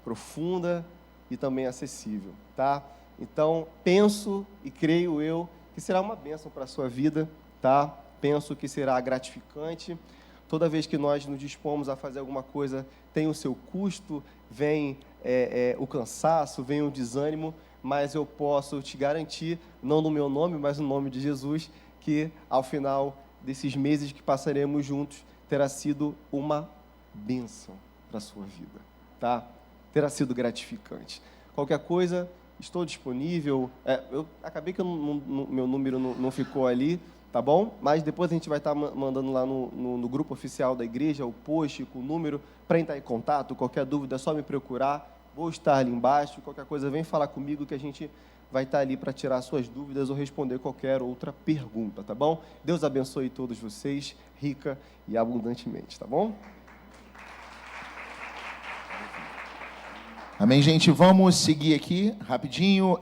profunda e também acessível, tá? Então, penso e creio eu que será uma bênção para a sua vida, tá? Penso que será gratificante. Toda vez que nós nos dispomos a fazer alguma coisa, tem o seu custo, vem o cansaço, vem o desânimo, mas eu posso te garantir, não no meu nome, mas no nome de Jesus, que ao final desses meses que passaremos juntos, terá sido uma bênção para a sua vida, tá? Terá sido gratificante. Qualquer coisa, estou disponível. Eu acabei que meu número não ficou ali, tá bom? Mas depois a gente vai estar mandando lá no grupo oficial da igreja o post com o número para entrar em contato. Qualquer dúvida é só me procurar. Vou estar ali embaixo. Qualquer coisa, vem falar comigo que a gente vai estar ali para tirar suas dúvidas ou responder qualquer outra pergunta, tá bom? Deus abençoe todos vocês, rica e abundantemente, tá bom?
Amém, gente? Vamos seguir aqui, rapidinho.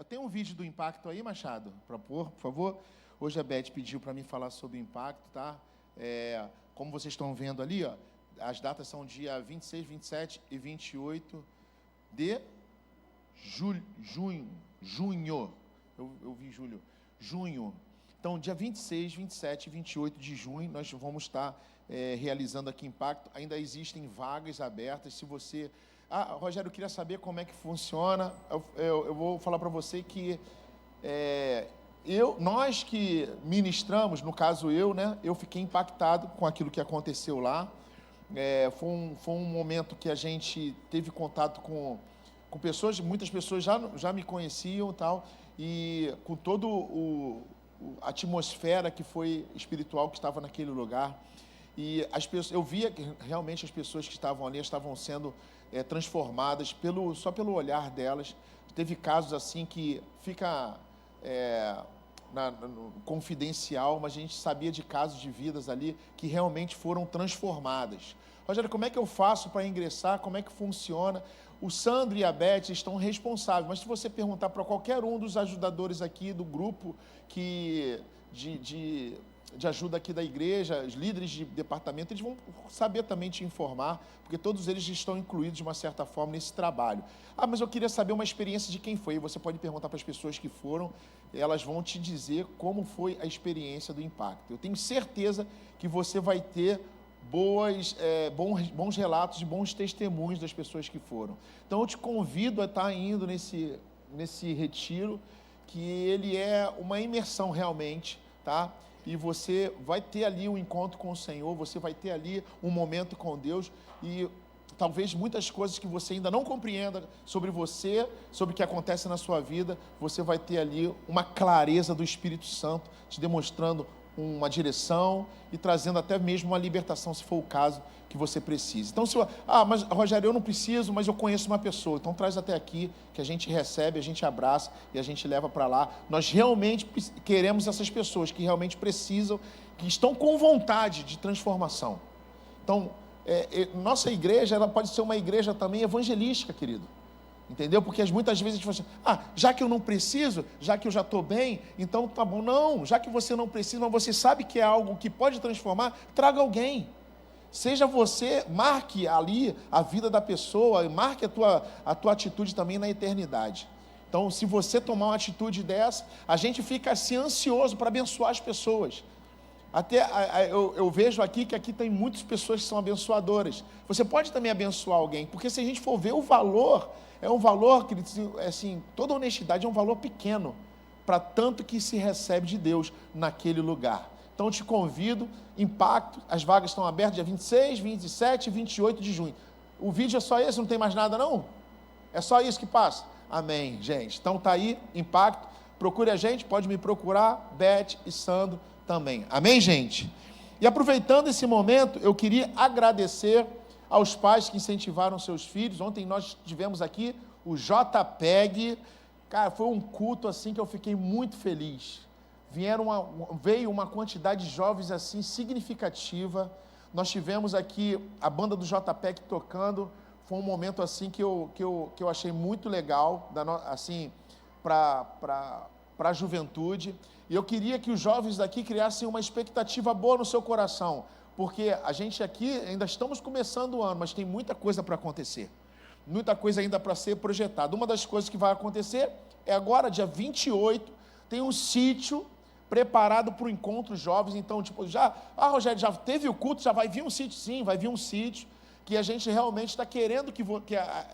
Tem um vídeo do impacto aí, Machado, para pôr, por favor. Hoje a Beth pediu para mim falar sobre o impacto, tá? Como vocês estão vendo ali, ó, as datas são dia 26, 27 e 28 de junho. Eu vi julho. Junho. Então, dia 26, 27 e 28 de junho, nós vamos estar realizando aqui impacto. Ainda existem vagas abertas. Se você... Rogério, eu queria saber como é que funciona. Eu vou falar para você que nós que ministramos, no caso eu, né, eu fiquei impactado com aquilo que aconteceu lá. Foi um momento que a gente teve contato com pessoas, muitas pessoas já me conheciam e tal, e com toda a atmosfera que foi espiritual que estava naquele lugar. E eu via que realmente as pessoas que estavam ali estavam sendo transformadas só pelo olhar delas. Teve casos assim que fica confidencial, mas a gente sabia de casos de vidas ali que realmente foram transformadas. Rogério, como é que eu faço para ingressar? Como é que funciona? O Sandro e a Beth estão responsáveis, mas se você perguntar para qualquer um dos ajudadores aqui do grupo de ajuda aqui da igreja, os líderes de departamento, eles vão saber também te informar, porque todos eles estão incluídos de uma certa forma nesse trabalho. Mas eu queria saber uma experiência de quem foi. E você pode perguntar para as pessoas que foram, elas vão te dizer como foi a experiência do impacto. Eu tenho certeza que você vai ter bons relatos e bons testemunhos das pessoas que foram. Então eu te convido a estar indo nesse retiro, que ele é uma imersão realmente, tá? E você vai ter ali um encontro com o Senhor, você vai ter ali um momento com Deus, e talvez muitas coisas que você ainda não compreenda sobre você, sobre o que acontece na sua vida, você vai ter ali uma clareza do Espírito Santo, te demonstrando uma direção e trazendo até mesmo uma libertação, se for o caso que você precise. Então, mas Rogério, eu não preciso, mas eu conheço uma pessoa. Então, traz até aqui, que a gente recebe, a gente abraça e a gente leva para lá. Nós realmente queremos essas pessoas que realmente precisam, que estão com vontade de transformação. Então, nossa igreja, ela pode ser uma igreja também evangelística, querido. Entendeu? Porque muitas vezes a gente fala assim, já que eu não preciso, já que eu já estou bem, então tá bom. Não, já que você não precisa, mas você sabe que é algo que pode transformar, traga alguém. Seja você, marque ali a vida da pessoa, marque a tua atitude também na eternidade. Então, se você tomar uma atitude dessa, a gente fica assim ansioso para abençoar as pessoas. Até eu vejo aqui que aqui tem muitas pessoas que são abençoadoras. Você pode também abençoar alguém, porque se a gente for ver o valor, é um valor que, assim, toda honestidade é um valor pequeno para tanto que se recebe de Deus naquele lugar. Então eu te convido, impacto, as vagas estão abertas dia 26, 27 e 28 de junho. O vídeo é só esse, não tem mais nada não? É só isso que passa? Amém, gente. Então tá aí, impacto, procure a gente, pode me procurar, Beth e Sandro também. Amém, gente? E aproveitando esse momento, eu queria agradecer aos pais que incentivaram seus filhos. Ontem nós tivemos aqui o JPEG. Cara, foi um culto assim que eu fiquei muito feliz. Veio uma quantidade de jovens assim significativa. Nós tivemos aqui a banda do JPEC tocando. Foi um momento assim que eu achei muito legal, assim, para a juventude. E eu queria que os jovens daqui criassem uma expectativa boa no seu coração, porque a gente aqui ainda estamos começando o ano, mas tem muita coisa para acontecer. Muita coisa ainda para ser projetada. Uma das coisas que vai acontecer é agora, dia 28, tem um sítio preparado para o encontro jovens. Então, tipo, Rogério, já teve o culto, já vai vir um sítio? Sim, vai vir um sítio, que a gente realmente está querendo que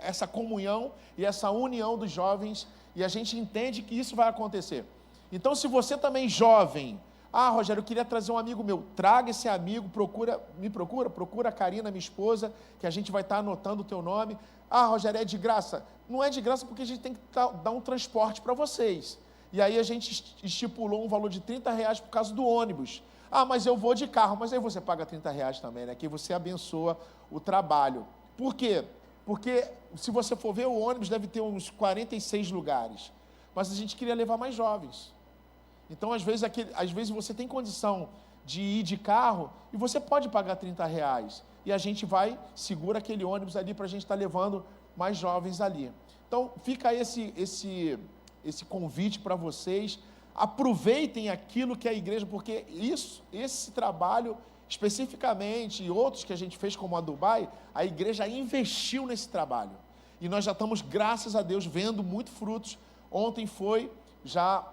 essa comunhão e essa união dos jovens, e a gente entende que isso vai acontecer. Então, se você também jovem, Rogério, eu queria trazer um amigo meu, traga esse amigo, procura a Karina, minha esposa, que a gente vai estar anotando o teu nome. Rogério, é de graça? Não é de graça porque a gente tem que dar um transporte para vocês. E aí a gente estipulou um valor de R$30 por causa do ônibus. Mas eu vou de carro, mas aí você paga R$30 também, né? Que você abençoa o trabalho. Por quê? Porque se você for ver, o ônibus deve ter uns 46 lugares. Mas a gente queria levar mais jovens. Então, às vezes você tem condição de ir de carro e você pode pagar R$30. E a gente segura aquele ônibus ali para a gente estar levando mais jovens ali. Então, fica esse convite para vocês. Aproveitem aquilo que a igreja, porque esse trabalho especificamente, e outros que a gente fez como a Dubai, a igreja investiu nesse trabalho. E nós já estamos, graças a Deus, vendo muitos frutos. Ontem foi já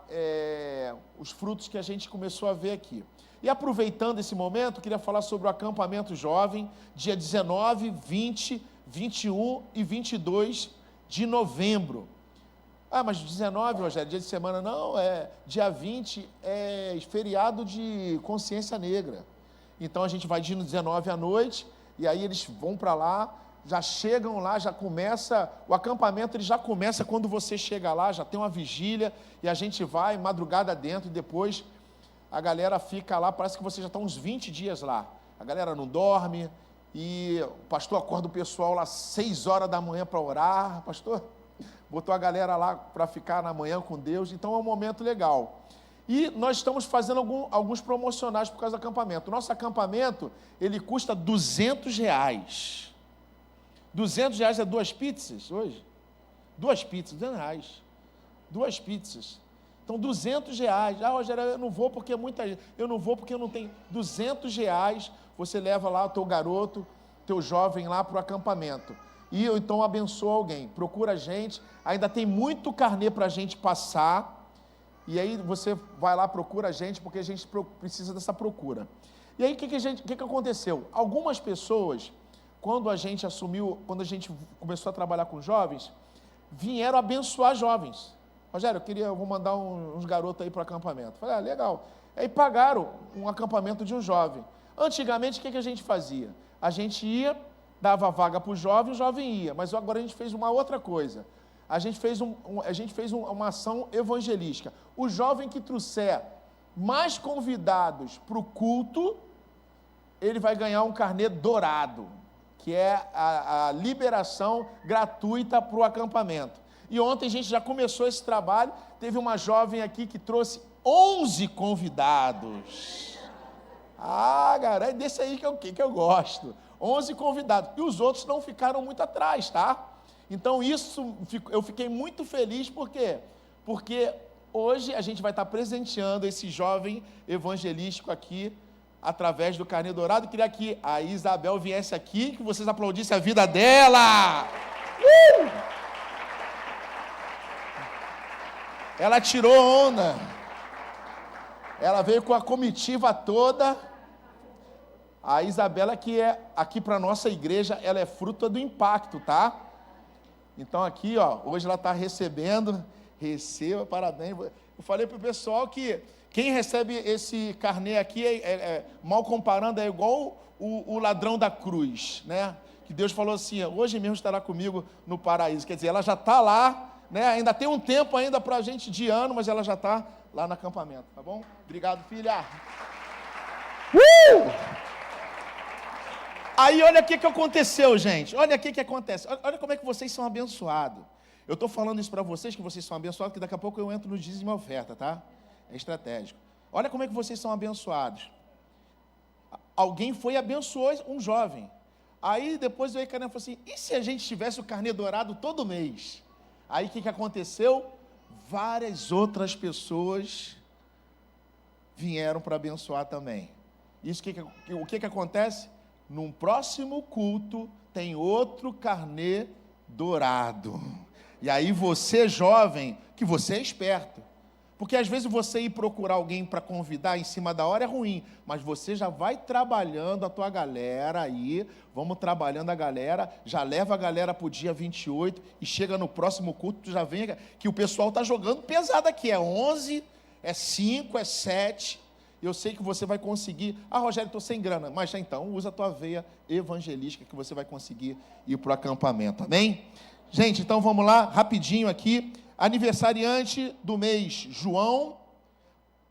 os frutos que a gente começou a ver aqui. E aproveitando esse momento, queria falar sobre o acampamento jovem, dia 19, 20, 21 e 22 de novembro. Mas 19, Rogério, dia de semana, não, dia 20 é feriado de consciência negra. Então a gente vai dia no 19 à noite, e aí eles vão para lá, já chegam lá, já começa, o acampamento ele já começa quando você chega lá, já tem uma vigília, e a gente vai madrugada dentro, e depois a galera fica lá, parece que você já está uns 20 dias lá. A galera não dorme, e o pastor acorda o pessoal lá 6 horas da manhã para orar, pastor botou a galera lá para ficar na manhã com Deus, então é um momento legal. E nós estamos fazendo alguns promocionais por causa do acampamento. O nosso acampamento, ele custa R$200. R$200 é 2 pizzas hoje? 2 pizzas, R$200. 2 pizzas. Então, R$200. Rogério, eu não vou porque é muita gente. Eu não vou porque eu não tenho. R$200, você leva lá o teu garoto, teu jovem lá para o acampamento. E eu então abençoa alguém. Procura a gente. Ainda tem muito carnê para a gente passar. E aí você vai lá, procura a gente, porque a gente precisa dessa procura. E aí o que aconteceu? Algumas pessoas, quando a gente começou a trabalhar com jovens, vieram abençoar jovens. Rogério, eu vou mandar uns garotos aí para o acampamento. Falei, legal. Aí pagaram um acampamento de um jovem. Antigamente, o que a gente fazia? A gente ia, dava vaga para o jovem ia. Mas agora a gente fez uma outra coisa. A gente fez uma ação evangelística. O jovem que trouxer mais convidados para o culto, ele vai ganhar um carnê dourado, que é a liberação gratuita para o acampamento. E ontem a gente já começou esse trabalho, teve uma jovem aqui que trouxe 11 convidados. Galera, é desse aí que eu gosto. 11 convidados. E os outros não ficaram muito atrás, tá? Então eu fiquei muito feliz, por quê? Porque hoje a gente vai estar presenteando esse jovem evangelístico aqui, através do carnê dourado. Eu queria que a Isabel viesse aqui, que vocês aplaudissem a vida dela. Ela tirou onda. Ela veio com a comitiva toda. A Isabela, que é aqui para a nossa igreja, ela é fruta do impacto, tá? Então aqui, hoje ela está recebendo, receba, parabéns. Eu falei para o pessoal que quem recebe esse carnê aqui, mal comparando, é igual o ladrão da cruz, né? Que Deus falou assim, hoje mesmo estará comigo no paraíso. Quer dizer, ela já está lá, né? Ainda tem um tempo ainda para a gente de ano, mas ela já está lá no acampamento, tá bom? Obrigado, filha. Aí olha o que aconteceu, gente. Olha o que acontece. Olha como é que vocês são abençoados. Eu estou falando isso para vocês, que vocês são abençoados, que daqui a pouco eu entro no dízimo e oferta, tá? É estratégico. Olha como é que vocês são abençoados. alguém foi e abençoou um jovem. Aí depois veio o carnê e falou assim, e se a gente tivesse o carnê dourado todo mês? Aí o que aconteceu? Várias outras pessoas vieram para abençoar também. Isso o que acontece? Num próximo culto tem outro carnê dourado. E aí você, jovem, que você é esperto. Porque às vezes você ir procurar alguém para convidar em cima da hora é ruim, mas você já vai trabalhando a tua galera aí, vamos trabalhando a galera, já leva a galera para o dia 28 e chega no próximo culto, tu já vem, que o pessoal está jogando pesado aqui, é 11, é 5, é 7, eu sei que você vai conseguir, Rogério, estou sem grana, mas já então usa a tua veia evangelística que você vai conseguir ir para o acampamento, amém? Gente, então vamos lá, rapidinho aqui. Aniversariante do mês, João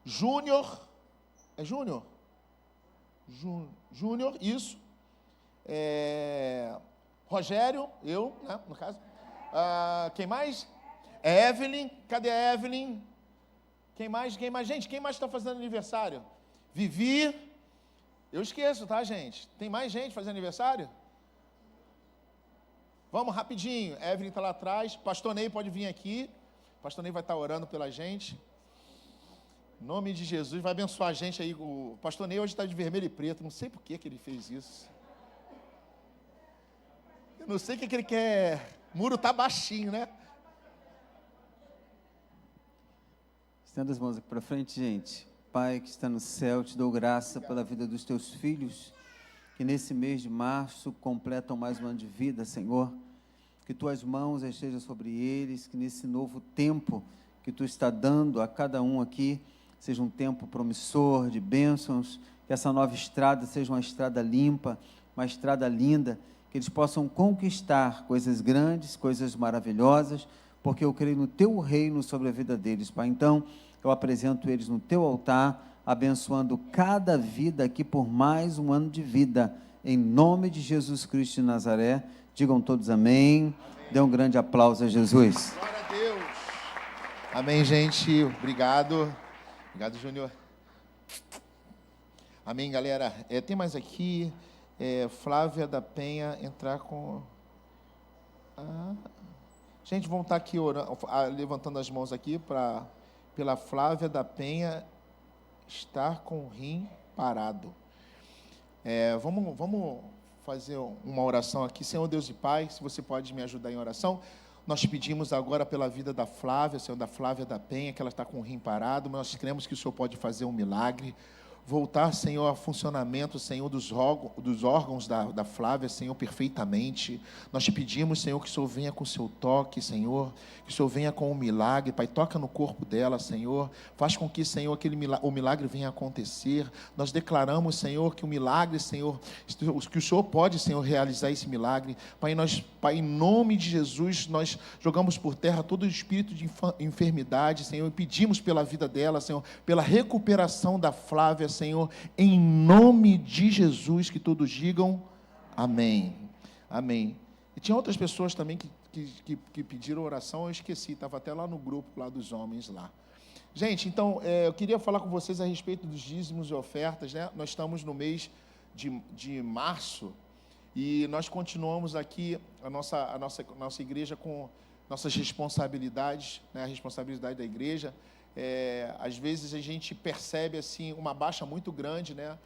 Júnior. É Júnior? Júnior, isso. Rogério, eu, né, no caso. Quem mais? Evelyn, cadê a Evelyn? Quem mais? Gente, quem mais está fazendo aniversário? Vivi. Eu esqueço, tá, gente? Tem mais gente fazendo aniversário? Vamos rapidinho. Evelyn está lá atrás. Pastor Ney pode vir aqui. Pastor Ney vai estar orando pela gente. Em nome de Jesus, vai abençoar a gente aí. O Pastor Ney hoje está de vermelho e preto. Não sei por que ele fez isso. Eu não sei o que ele quer. O muro está baixinho, né?
Estenda as mãos aqui para frente, gente. Pai que está no céu, te dou graça pela vida dos teus filhos, que nesse mês de março completam mais um ano de vida, Senhor. Que tuas mãos estejam sobre eles, que nesse novo tempo que tu está dando a cada um aqui, seja um tempo promissor, de bênçãos, que essa nova estrada seja uma estrada limpa, uma estrada linda, que eles possam conquistar coisas grandes, coisas maravilhosas, porque eu creio no teu reino sobre a vida deles, Pai. Então, eu apresento eles no teu altar, abençoando cada vida aqui por mais um ano de vida, em nome de Jesus Cristo de Nazaré. Digam todos amém. Amém. Dê um grande aplauso a Jesus.
Glória a Deus. Amém, gente. Obrigado. Obrigado, Júnior. Amém, galera. Tem mais aqui. Flávia da Penha entrar com... Gente, vamos estar aqui orando, levantando as mãos aqui pela Flávia da Penha estar com o rim parado. Vamos fazer uma oração aqui. Senhor Deus e Pai, se você pode me ajudar em oração, nós pedimos agora pela vida da Flávia, Senhor, da Flávia da Penha, que ela está com o rim parado, mas nós cremos que o Senhor pode fazer um milagre, voltar, Senhor, ao funcionamento, Senhor, dos órgãos da Flávia, Senhor, perfeitamente. Nós te pedimos, Senhor, que o Senhor venha com o seu toque, Senhor, que o Senhor venha com o milagre, Pai, toca no corpo dela, Senhor, faz com que, Senhor, o milagre venha acontecer. Nós declaramos, Senhor, que o milagre, Senhor, que o Senhor pode, Senhor, realizar esse milagre. Pai, Pai, em nome de Jesus, nós jogamos por terra todo o espírito de enfermidade, Senhor, e pedimos pela vida dela, Senhor, pela recuperação da Flávia, Senhor, em nome de Jesus, que todos digam amém. Amém. E tinha outras pessoas também que pediram oração, eu esqueci, estava até lá no grupo lá dos homens lá. Gente, então, eu queria falar com vocês a respeito dos dízimos e ofertas, né? Nós estamos no mês de março e nós continuamos aqui a nossa igreja com nossas responsabilidades, né? A responsabilidade da igreja. Às vezes a gente percebe assim uma baixa muito grande, né,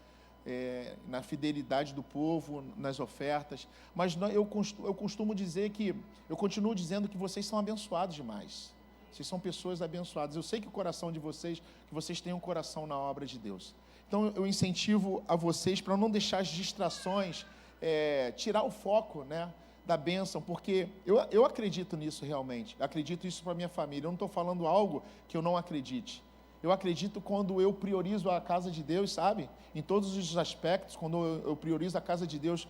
na fidelidade do povo, nas ofertas, mas eu costumo dizer que, eu continuo dizendo que vocês são abençoados demais, vocês são pessoas abençoadas, eu sei que o coração de vocês, que vocês têm um coração na obra de Deus, então eu incentivo a vocês para não deixar as distrações, tirar o foco, né, da bênção, porque eu acredito nisso realmente, acredito isso para a minha família, eu não estou falando algo que eu não acredite, eu acredito quando eu priorizo a casa de Deus, sabe, em todos os aspectos, quando eu priorizo a casa de Deus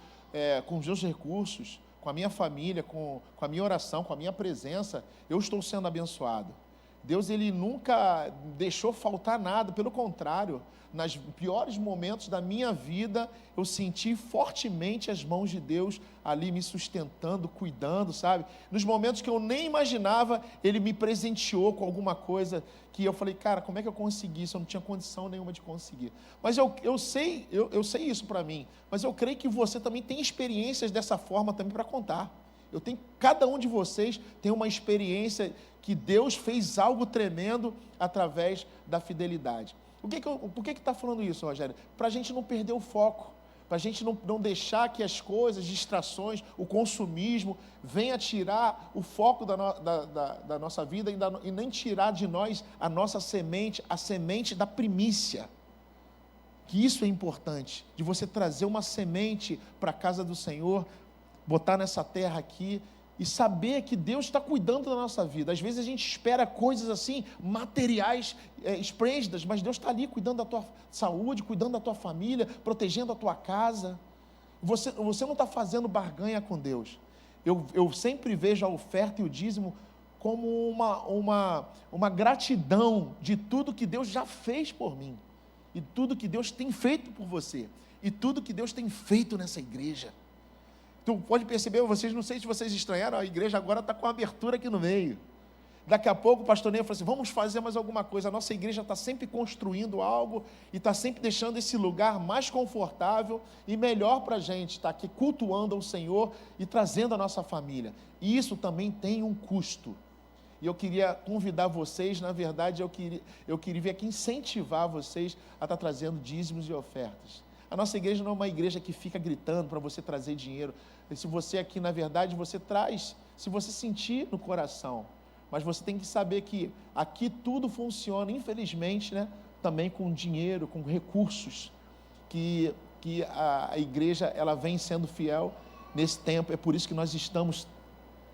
com os meus recursos, com a minha família, com a minha oração, com a minha presença, eu estou sendo abençoado, Deus, Ele nunca deixou faltar nada, pelo contrário, nos piores momentos da minha vida, eu senti fortemente as mãos de Deus ali me sustentando, cuidando, sabe? Nos momentos que eu nem imaginava, Ele me presenteou com alguma coisa que eu falei, cara, como é que eu consegui isso? Eu não tinha condição nenhuma de conseguir. Mas eu sei isso para mim, mas eu creio que você também tem experiências dessa forma também para contar. Cada um de vocês tem uma experiência que Deus fez algo tremendo através da fidelidade. Por que está falando isso, Rogério? Para a gente não perder o foco, para a gente não deixar que as coisas, distrações, o consumismo, venha tirar o foco da nossa vida e nem tirar de nós a nossa semente, a semente da primícia. Que isso é importante, de você trazer uma semente para a casa do Senhor, botar nessa terra aqui e saber que Deus está cuidando da nossa vida. Às vezes a gente espera coisas assim, materiais, esplêndidas, mas Deus está ali cuidando da tua saúde, cuidando da tua família, protegendo a tua casa. Você não está fazendo barganha com Deus. Eu sempre vejo a oferta e o dízimo como uma gratidão de tudo que Deus já fez por mim, e tudo que Deus tem feito por você, e tudo que Deus tem feito nessa igreja. Tu pode perceber, não sei se vocês estranharam, a igreja agora está com abertura aqui no meio. Daqui a pouco o pastor Ney falou assim, vamos fazer mais alguma coisa. A nossa igreja está sempre construindo algo e está sempre deixando esse lugar mais confortável e melhor para a gente estar aqui cultuando ao Senhor e trazendo a nossa família. E isso também tem um custo. E eu queria convidar vocês, na verdade, eu queria vir aqui incentivar vocês a estar trazendo dízimos e ofertas. A nossa igreja não é uma igreja que fica gritando para você trazer dinheiro. E se você aqui, na verdade, você traz, se você sentir no coração. Mas você tem que saber que aqui tudo funciona, infelizmente, né, também com dinheiro, com recursos, que a igreja ela vem sendo fiel nesse tempo. É por isso que nós estamos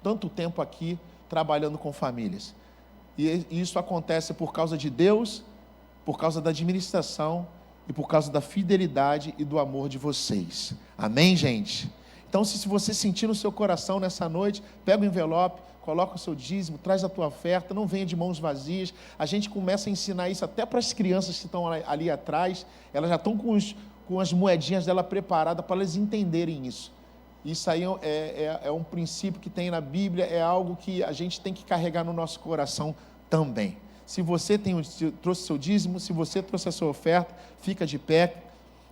tanto tempo aqui trabalhando com famílias. E isso acontece por causa de Deus, por causa da administração e por causa da fidelidade e do amor de vocês. Amém, gente? Então, se você sentir no seu coração nessa noite, pega o envelope, coloca o seu dízimo, traz a tua oferta, não venha de mãos vazias. A gente começa a ensinar isso até para as crianças que estão ali atrás. Elas já estão com as moedinhas dela preparadas para elas entenderem isso. Isso aí é um princípio que tem na Bíblia, é algo que a gente tem que carregar no nosso coração também. Se você trouxe seu dízimo, se você trouxe a sua oferta, fica de pé,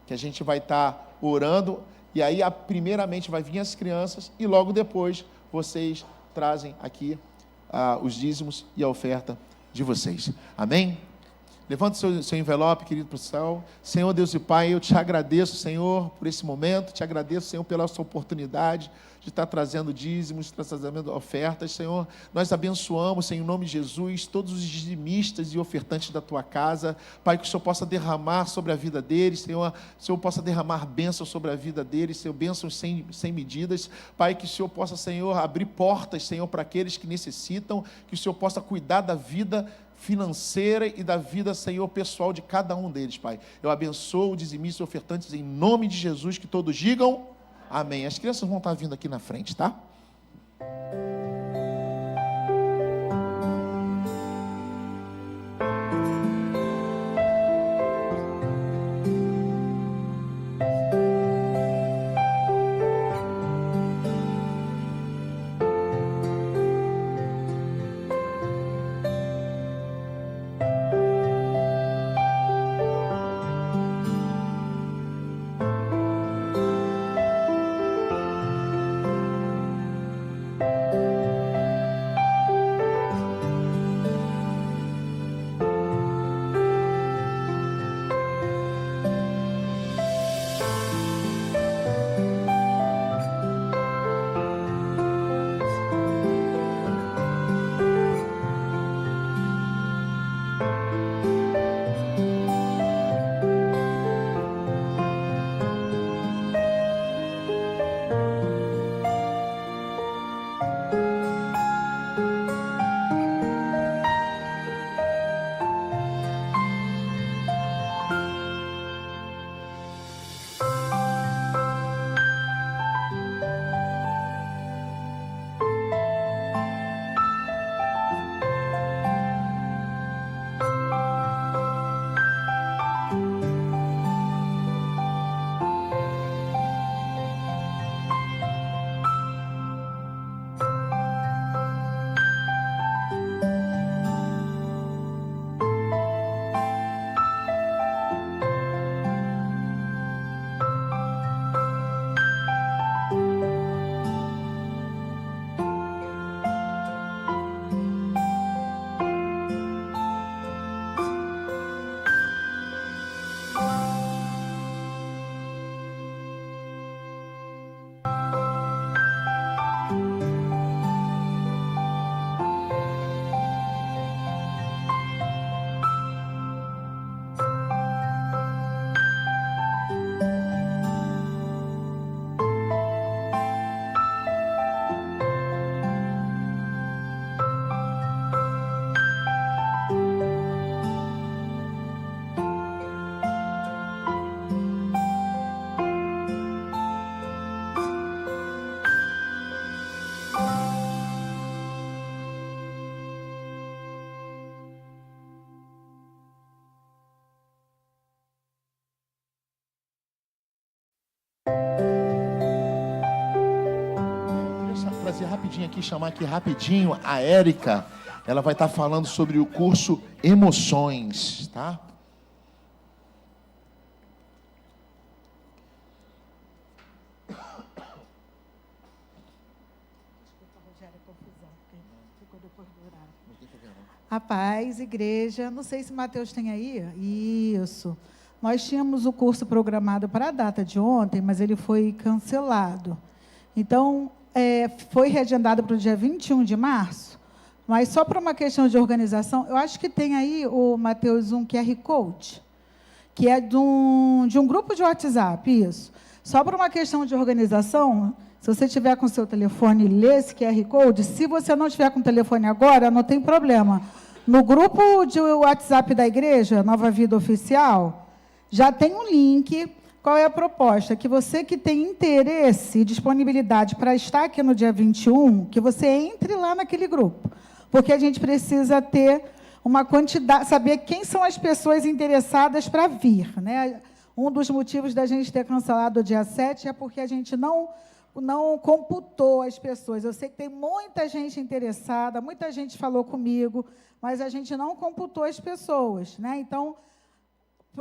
que a gente vai estar orando, e aí primeiramente vai vir as crianças, e logo depois vocês trazem aqui os dízimos e a oferta de vocês. Amém? Levante seu envelope, querido, para o céu. Senhor Deus e Pai, eu te agradeço, Senhor, por esse momento, te agradeço, Senhor, pela sua oportunidade de estar trazendo dízimos, trazendo ofertas, Senhor. Nós abençoamos, Senhor, em nome de Jesus, todos os dizimistas e ofertantes da tua casa. Pai, que o Senhor possa derramar sobre a vida deles, Senhor, o Senhor possa derramar bênçãos sobre a vida deles, Senhor, bênçãos sem medidas. Pai, que o Senhor possa, Senhor, abrir portas, Senhor, para aqueles que necessitam, que o Senhor possa cuidar da vida financeira e da vida, Senhor, pessoal de cada um deles, Pai. Eu abençoo os dizimistas e ofertantes em nome de Jesus, que todos digam amém. As crianças vão estar vindo aqui na frente, tá? rapidinho aqui, chamar aqui rapidinho a Érica. Ela vai estar falando sobre o curso Emoções, tá?
A paz, igreja. Não sei se o Mateus tem aí. Isso. Nós tínhamos o curso programado para a data de ontem, mas ele foi cancelado. Então, foi reagendado para o dia 21 de março, mas só para uma questão de organização, eu acho que tem aí, o Mateus, um QR Code, que é de um grupo de WhatsApp, isso. Só para uma questão de organização, se você tiver com o seu telefone e ler esse QR Code, se você não tiver com o telefone agora, não tem problema. No grupo de WhatsApp da igreja, Nova Vida Oficial, já tem um link. Qual é a proposta? Que você que tem interesse e disponibilidade para estar aqui no dia 21, que você entre lá naquele grupo. Porque a gente precisa ter uma quantidade, saber quem são as pessoas interessadas para vir, né? Um dos motivos da gente ter cancelado o dia 7 é porque a gente não computou as pessoas. Eu sei que tem muita gente interessada, muita gente falou comigo, mas a gente não computou as pessoas, né? Então,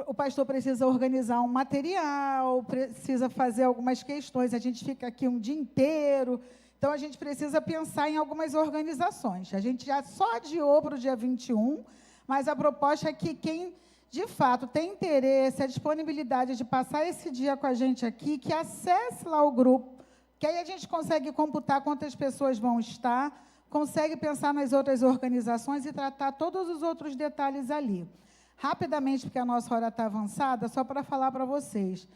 o pastor precisa organizar um material, precisa fazer algumas questões, a gente fica aqui um dia inteiro, então a gente precisa pensar em algumas organizações. A gente já só adiou para o dia 21, mas a proposta é que quem, de fato, tem interesse, a disponibilidade de passar esse dia com a gente aqui, que acesse lá o grupo, que aí a gente consegue computar quantas pessoas vão estar, consegue pensar nas outras organizações e tratar todos os outros detalhes ali. Rapidamente, porque a nossa hora está avançada, só para falar para vocês.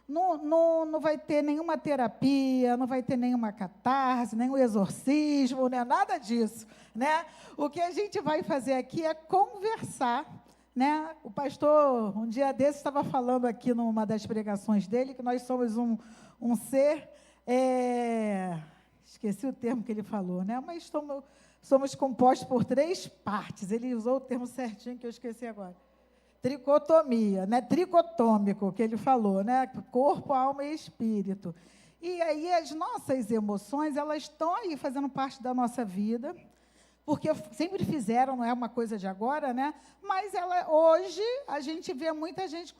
Não vai ter nenhuma terapia, não vai ter nenhuma catarse, nenhum exorcismo, né? Nada disso, né? O que a gente vai fazer aqui é conversar, né? O pastor, um dia desses, estava falando aqui numa das pregações dele, que nós somos um ser... esqueci o termo que ele falou, né? Mas somos compostos por 3 partes. Ele usou o termo certinho que eu esqueci agora. Tricotomia, né? Tricotômico, que ele falou, né? Corpo, alma e espírito. E aí as nossas emoções, elas estão aí fazendo parte da nossa vida, porque sempre fizeram, não é uma coisa de agora, né? Mas hoje a gente vê muita gente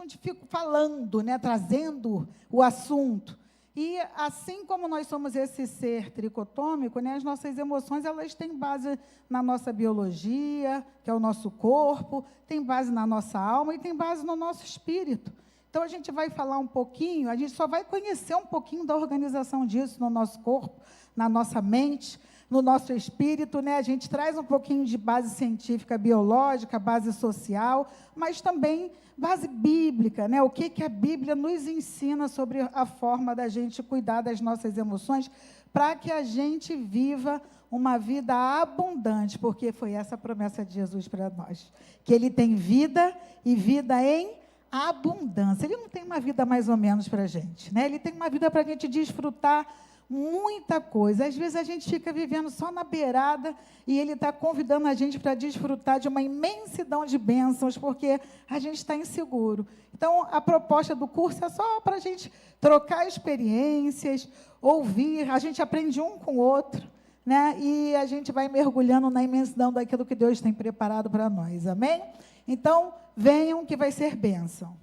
falando, né? Trazendo o assunto. E, assim como nós somos esse ser tricotômico, né, as nossas emoções, elas têm base na nossa biologia, que é o nosso corpo, tem base na nossa alma e tem base no nosso espírito. Então, a gente vai falar um pouquinho, a gente só vai conhecer um pouquinho da organização disso no nosso corpo, na nossa mente, no nosso espírito, né? A gente traz um pouquinho de base científica, biológica, base social, mas também base bíblica, né? O que a Bíblia nos ensina sobre a forma da gente cuidar das nossas emoções para que a gente viva uma vida abundante, porque foi essa a promessa de Jesus para nós, que Ele tem vida e vida em abundância. Ele não tem uma vida mais ou menos para a gente, né? Ele tem uma vida para a gente desfrutar muita coisa. Às vezes a gente fica vivendo só na beirada e Ele está convidando a gente para desfrutar de uma imensidão de bênçãos, porque a gente está inseguro. Então, a proposta do curso é só para a gente trocar experiências, ouvir, a gente aprende um com o outro, né? E a gente vai mergulhando na imensidão daquilo que Deus tem preparado para nós. Amém? Então, venham que vai ser bênção.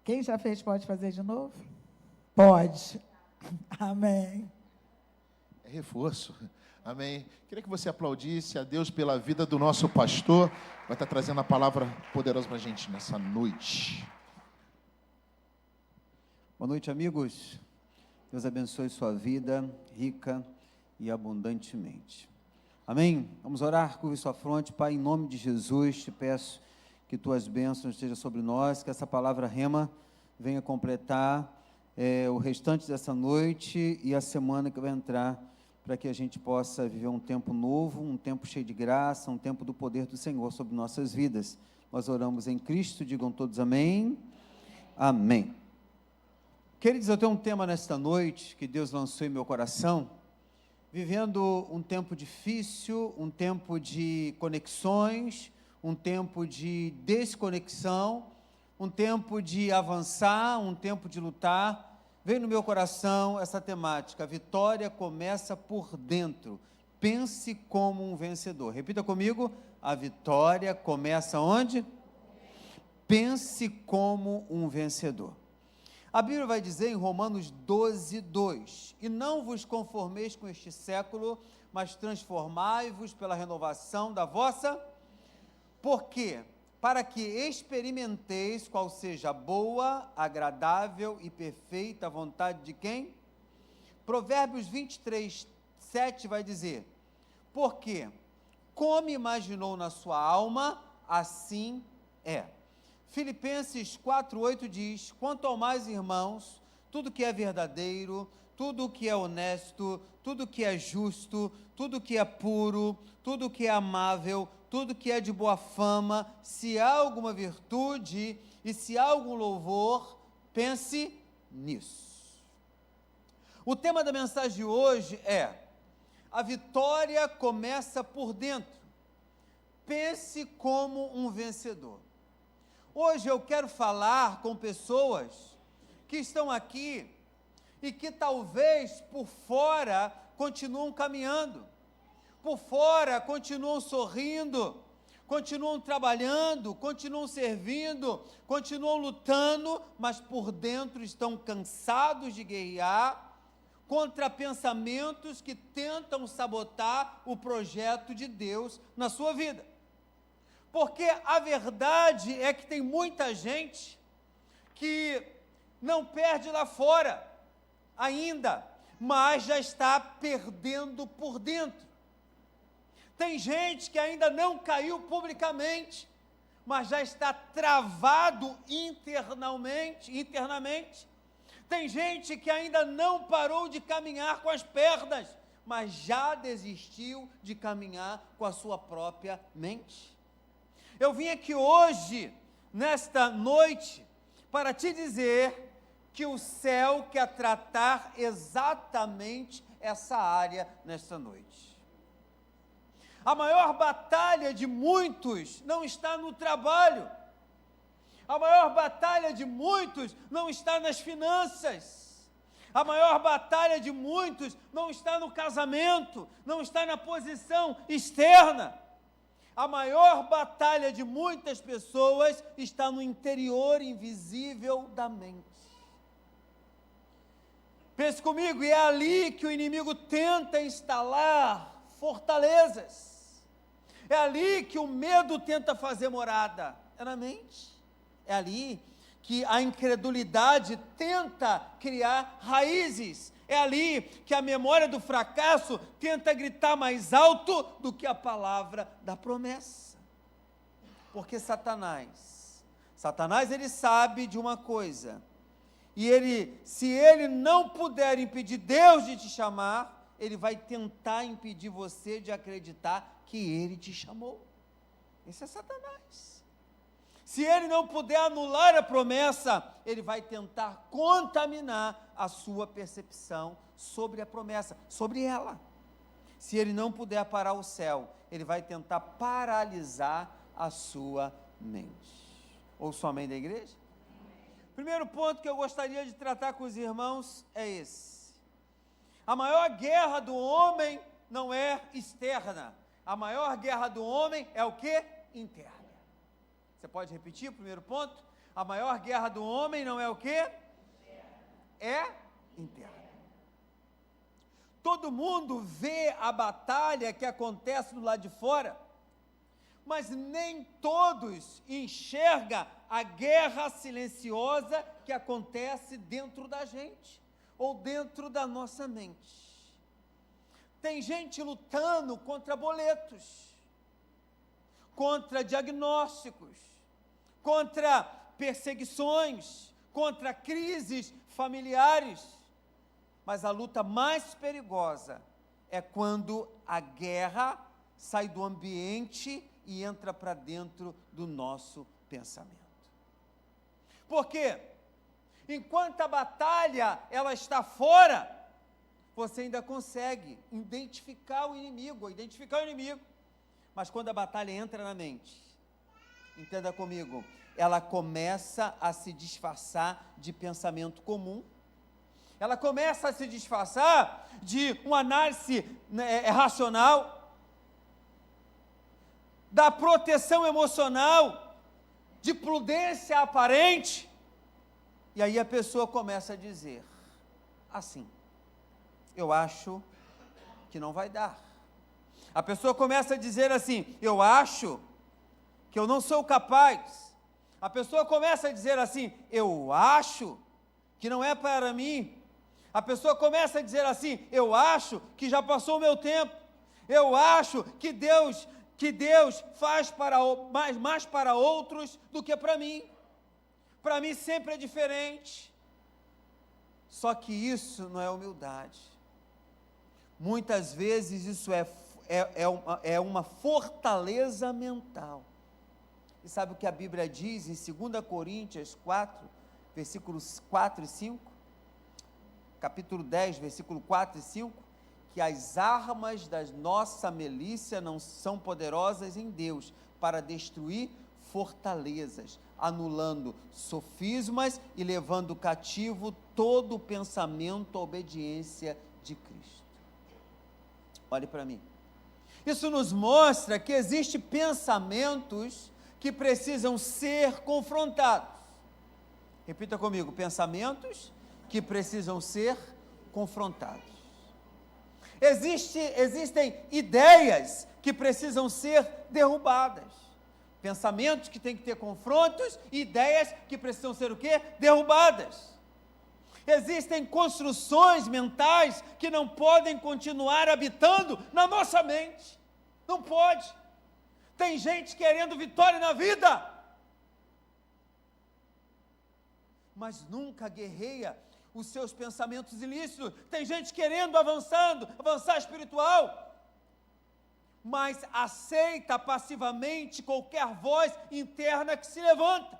Quem já fez pode fazer de novo? Pode. Amém.
É reforço. Amém. Queria que você aplaudisse a Deus pela vida do nosso pastor. Vai estar trazendo a palavra poderosa para a gente nessa noite.
Boa noite, amigos. Deus abençoe sua vida, rica e abundantemente. Amém? Vamos orar, curve sua fronte. Pai, em nome de Jesus, te peço que tuas bênçãos estejam sobre nós, que essa palavra rema venha completar o restante dessa noite e a semana que vai entrar, para que a gente possa viver um tempo novo, um tempo cheio de graça, um tempo do poder do Senhor sobre nossas vidas. Nós oramos em Cristo, digam todos amém. Amém. Queridos, eu tenho um tema nesta noite que Deus lançou em meu coração, vivendo um tempo difícil, um tempo de conexões, um tempo de desconexão, um tempo de avançar, um tempo de lutar, veio no meu coração essa temática: a vitória começa por dentro. Pense como um vencedor. Repita comigo: a vitória começa onde? Pense como um vencedor. A Bíblia vai dizer em Romanos 12, 2: e não vos conformeis com este século, mas transformai-vos pela renovação da vossa... Por quê? Para que experimenteis qual seja a boa, agradável e perfeita vontade de quem? Provérbios 23, 7 vai dizer: porque, como imaginou na sua alma, assim é. Filipenses 4:8 diz: quanto ao mais, irmãos, tudo que é verdadeiro, tudo que é honesto, tudo que é justo, tudo que é puro, tudo que é amável, tudo que é de boa fama, se há alguma virtude e se há algum louvor, pense nisso. O tema da mensagem de hoje é: a vitória começa por dentro. Pense como um vencedor. Hoje eu quero falar com pessoas que estão aqui e que talvez por fora continuam caminhando, por fora continuam sorrindo, continuam trabalhando, continuam servindo, continuam lutando, mas por dentro estão cansados de guerrear contra pensamentos que tentam sabotar o projeto de Deus na sua vida. Porque a verdade é que tem muita gente que não perde lá fora ainda, mas já está perdendo por dentro. Tem gente que ainda não caiu publicamente, mas já está travado internamente. Tem gente que ainda não parou de caminhar com as pernas, mas já desistiu de caminhar com a sua própria mente. Eu vim aqui hoje, nesta noite, para te dizer que o céu quer tratar exatamente essa área nesta noite. A maior batalha de muitos não está no trabalho. A maior batalha de muitos não está nas finanças. A maior batalha de muitos não está no casamento, não está na posição externa. A maior batalha de muitas pessoas está no interior invisível da mente. Pense comigo, e é ali que o inimigo tenta instalar fortalezas. É ali que o medo tenta fazer morada. É na mente. É ali que a incredulidade tenta criar raízes. É ali que a memória do fracasso tenta gritar mais alto do que a palavra da promessa. Porque Satanás ele sabe de uma coisa, e se ele não puder impedir Deus de te chamar, ele vai tentar impedir você de acreditar que ele te chamou. Esse é Satanás. Se ele não puder anular a promessa, ele vai tentar contaminar a sua percepção sobre a promessa, sobre ela. Se ele não puder parar o céu, ele vai tentar paralisar a sua mente. Ou sua mãe da igreja? Primeiro ponto que eu gostaria de tratar com os irmãos é esse. A maior guerra do homem não é externa. A maior guerra do homem é o quê? Interna. Você pode repetir o primeiro ponto? A maior guerra do homem não é o quê? É interna. Todo mundo vê a batalha que acontece do lado de fora, mas nem todos enxergam a guerra silenciosa que acontece dentro da gente, ou dentro da nossa mente. Tem gente lutando contra boletos, contra diagnósticos, contra perseguições, contra crises familiares. Mas a luta mais perigosa é quando a guerra sai do ambiente e entra para dentro do nosso pensamento. Por quê? Enquanto a batalha ela está fora, você ainda consegue identificar o inimigo. Mas quando a batalha entra na mente, entenda comigo, ela começa a se disfarçar de pensamento comum, ela começa a se disfarçar de uma análise racional, da proteção emocional, de prudência aparente, e aí a pessoa começa a dizer assim: eu acho que não vai dar. A pessoa começa a dizer assim: eu acho que eu não sou capaz. A pessoa começa a dizer assim: eu acho que não é para mim. A pessoa começa a dizer assim: eu acho que já passou o meu tempo. Eu acho que Deus faz mais para outros do que para mim. Para mim sempre é diferente. Só que isso não é humildade. Muitas vezes isso é uma fortaleza mental. E sabe o que a Bíblia diz em 2 Coríntios 4, versículos 4 e 5? Capítulo 10, versículo 4 e 5? Que as armas da nossa milícia não são poderosas em Deus para destruir fortalezas, anulando sofismas e levando cativo todo o pensamento à obediência de Cristo. Olhe para mim. Isso nos mostra que existem pensamentos que precisam ser confrontados. Repita comigo: pensamentos que precisam ser confrontados. Existem ideias que precisam ser derrubadas. Pensamentos que têm que ter confrontos, ideias que precisam ser o quê? Derrubadas. Existem construções mentais que não podem continuar habitando na nossa mente. Não pode. Tem gente querendo vitória na vida, mas nunca guerreia os seus pensamentos ilícitos. Tem gente querendo avançar espiritual, mas aceita passivamente qualquer voz interna que se levanta.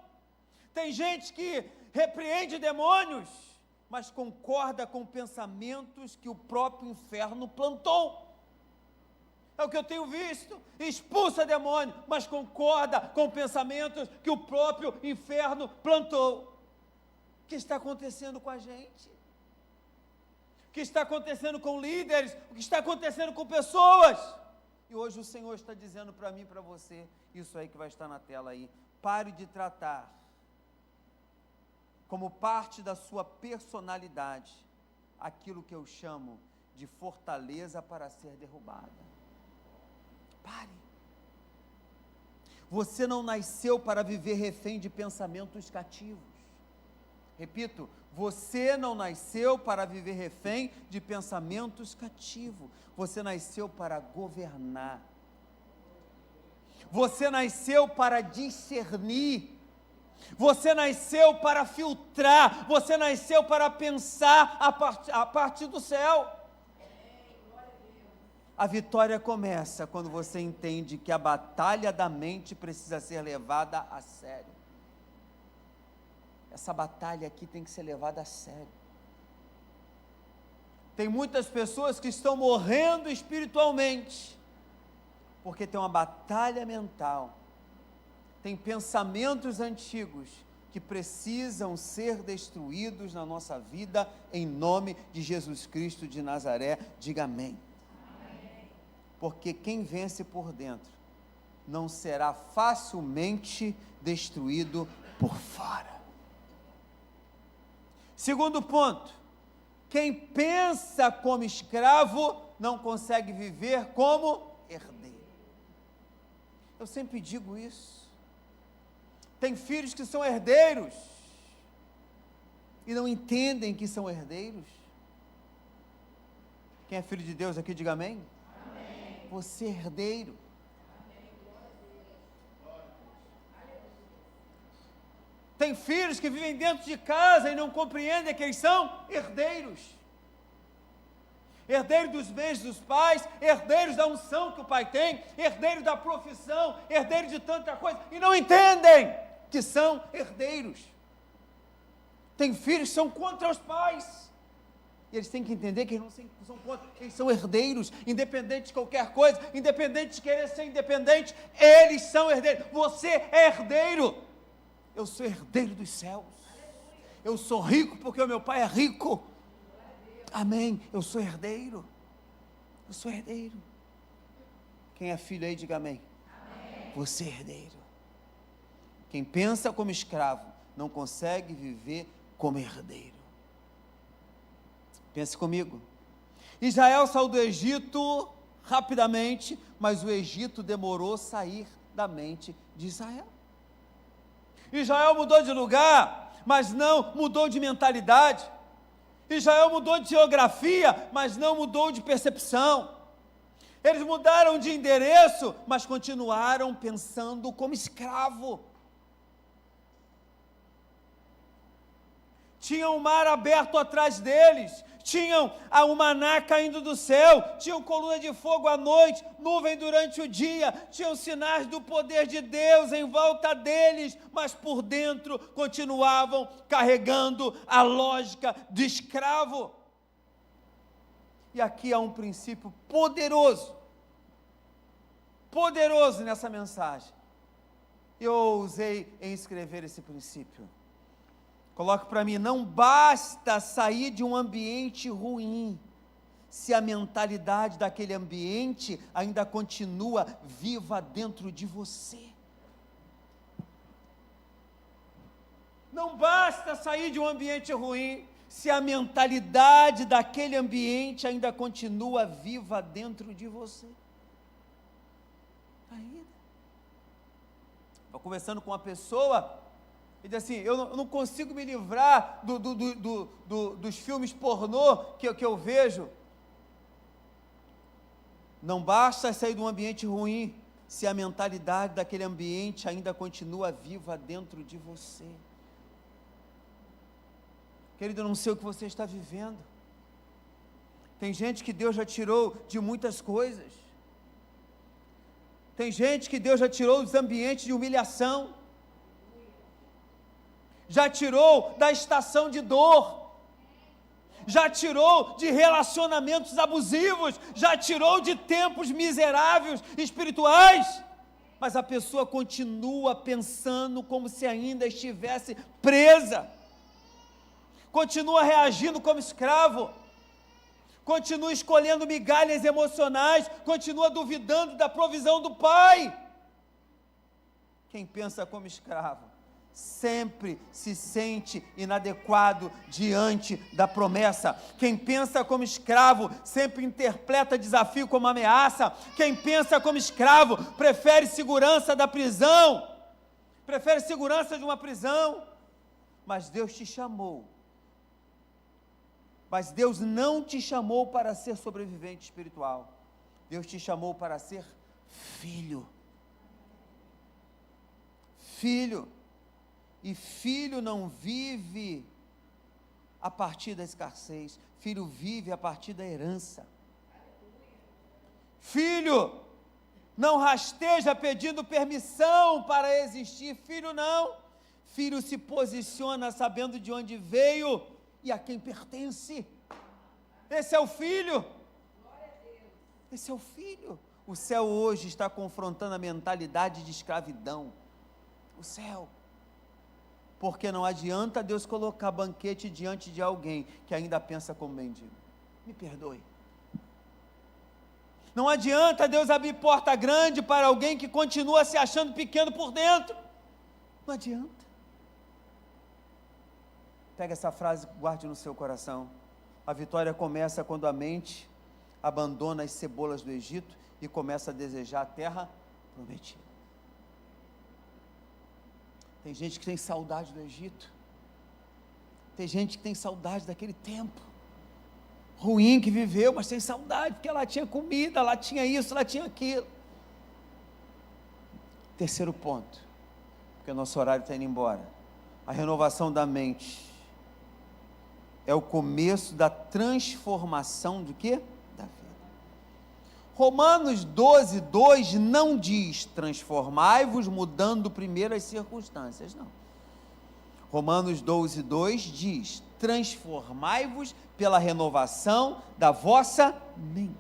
Tem gente que repreende demônios, mas concorda com pensamentos que o próprio inferno plantou. É o que eu tenho visto. Expulsa demônio, mas concorda com pensamentos que o próprio inferno plantou. O que está acontecendo com a gente? O que está acontecendo com líderes? O que está acontecendo com pessoas? E hoje o Senhor está dizendo para mim e para você, isso aí que vai estar na tela aí: pare de tratar como parte da sua personalidade aquilo que eu chamo de fortaleza para ser derrubada. Pare. Você não nasceu para viver refém de pensamentos cativos. Repito, você não nasceu para viver refém de pensamentos cativos. Você nasceu para governar. Você nasceu para discernir. Você nasceu para filtrar. Você nasceu para pensar a partir do céu. A vitória começa quando você entende que a batalha da mente precisa ser levada a sério. Essa batalha aqui tem que ser levada a sério. Tem muitas pessoas que estão morrendo espiritualmente, porque tem uma batalha mental, tem pensamentos antigos que precisam ser destruídos na nossa vida, em nome de Jesus Cristo de Nazaré. Diga amém. Porque quem vence por dentro não será facilmente destruído por fora. Segundo ponto: quem pensa como escravo não consegue viver como herdeiro. Eu sempre digo isso. Tem filhos que são herdeiros e não entendem que são herdeiros. Quem é filho de Deus aqui, diga amém. Você é herdeiro. Tem filhos que vivem dentro de casa e não compreendem que eles são herdeiros. Herdeiros dos bens dos pais, herdeiros da unção que o pai tem, herdeiros da profissão, herdeiros de tanta coisa, e não entendem que são herdeiros. Tem filhos que são contra os pais. E eles têm que entender que eles não são contra, eles são herdeiros, independente de qualquer coisa, independente de querer ser independente, eles são herdeiros. Você é herdeiro. Eu sou herdeiro dos céus. Eu sou rico porque o meu pai é rico. Amém. Eu sou herdeiro. Eu sou herdeiro. Quem é filho aí, diga amém. Amém. Você é herdeiro. Quem pensa como escravo não consegue viver como herdeiro. Pense comigo. Israel saiu do Egito rapidamente, mas o Egito demorou a sair da mente de Israel. Israel mudou de lugar, mas não mudou de mentalidade. Israel mudou de geografia, mas não mudou de percepção. Eles mudaram de endereço, mas continuaram pensando como escravo. Tinham o mar aberto atrás deles, tinham o maná caindo do céu, tinham coluna de fogo à noite, nuvem durante o dia, tinham sinais do poder de Deus em volta deles, mas por dentro continuavam carregando a lógica de escravo. E aqui há um princípio poderoso nessa mensagem. Eu ousei em escrever esse princípio. Coloque para mim, não basta sair de um ambiente ruim, se a mentalidade daquele ambiente ainda continua viva dentro de você. Não basta sair de um ambiente ruim, se a mentalidade daquele ambiente ainda continua viva dentro de você. Ainda. Estou conversando com uma pessoa, e diz assim, eu não consigo me livrar dos filmes pornô que eu vejo. Não basta sair de um ambiente ruim, se a mentalidade daquele ambiente ainda continua viva dentro de você. Querido, eu não sei o que você está vivendo. Tem gente que Deus já tirou de muitas coisas. Tem gente que Deus já tirou dos ambientes de humilhação. Já tirou da estação de dor. Já tirou de relacionamentos abusivos. Já tirou de tempos miseráveis espirituais. Mas a pessoa continua pensando como se ainda estivesse presa. Continua reagindo como escravo, continua escolhendo migalhas emocionais, continua duvidando da provisão do Pai. Quem pensa como escravo, sempre se sente inadequado diante da promessa. Quem pensa como escravo, sempre interpreta desafio como ameaça. Quem pensa como escravo, prefere segurança da prisão, prefere segurança de uma prisão. Mas Deus te chamou. Mas Deus não te chamou para ser sobrevivente espiritual. Deus te chamou para ser filho. Filho. E filho não vive a partir da escassez. Filho vive a partir da herança. Filho não rasteja pedindo permissão para existir. Filho não. Filho se posiciona sabendo de onde veio e a quem pertence. Esse é o filho. Esse é o filho. O céu hoje está confrontando a mentalidade de escravidão. O céu. Porque não adianta Deus colocar banquete diante de alguém que ainda pensa como mendigo. Me perdoe. Não adianta Deus abrir porta grande para alguém que continua se achando pequeno por dentro. Não adianta. Pega essa frase, guarde no seu coração. A vitória começa quando a mente abandona as cebolas do Egito e começa a desejar a terra prometida. Tem gente que tem saudade do Egito. Tem gente que tem saudade daquele tempo ruim que viveu, mas tem saudade, porque lá tinha comida, lá tinha isso, lá tinha aquilo. Terceiro ponto, porque o nosso horário está indo embora. A renovação da mente é o começo da transformação do quê? Da vida. Romanos 12, 2 não diz transformai-vos mudando primeiro as circunstâncias, não. Romanos 12, 2 diz transformai-vos pela renovação da vossa mente.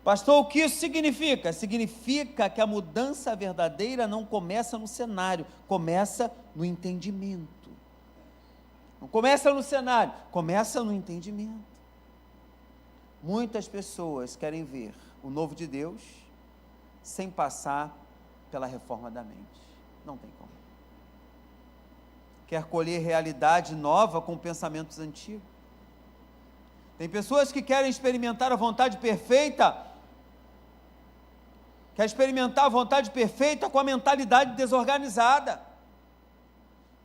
Pastor, o que isso significa? Significa que a mudança verdadeira não começa no cenário, começa no entendimento. Não começa no cenário, começa no entendimento. Muitas pessoas querem ver o novo de Deus sem passar pela reforma da mente. Não tem como. Quer colher realidade nova com pensamentos antigos. Tem pessoas que querem experimentar a vontade perfeita, quer experimentar a vontade perfeita com a mentalidade desorganizada.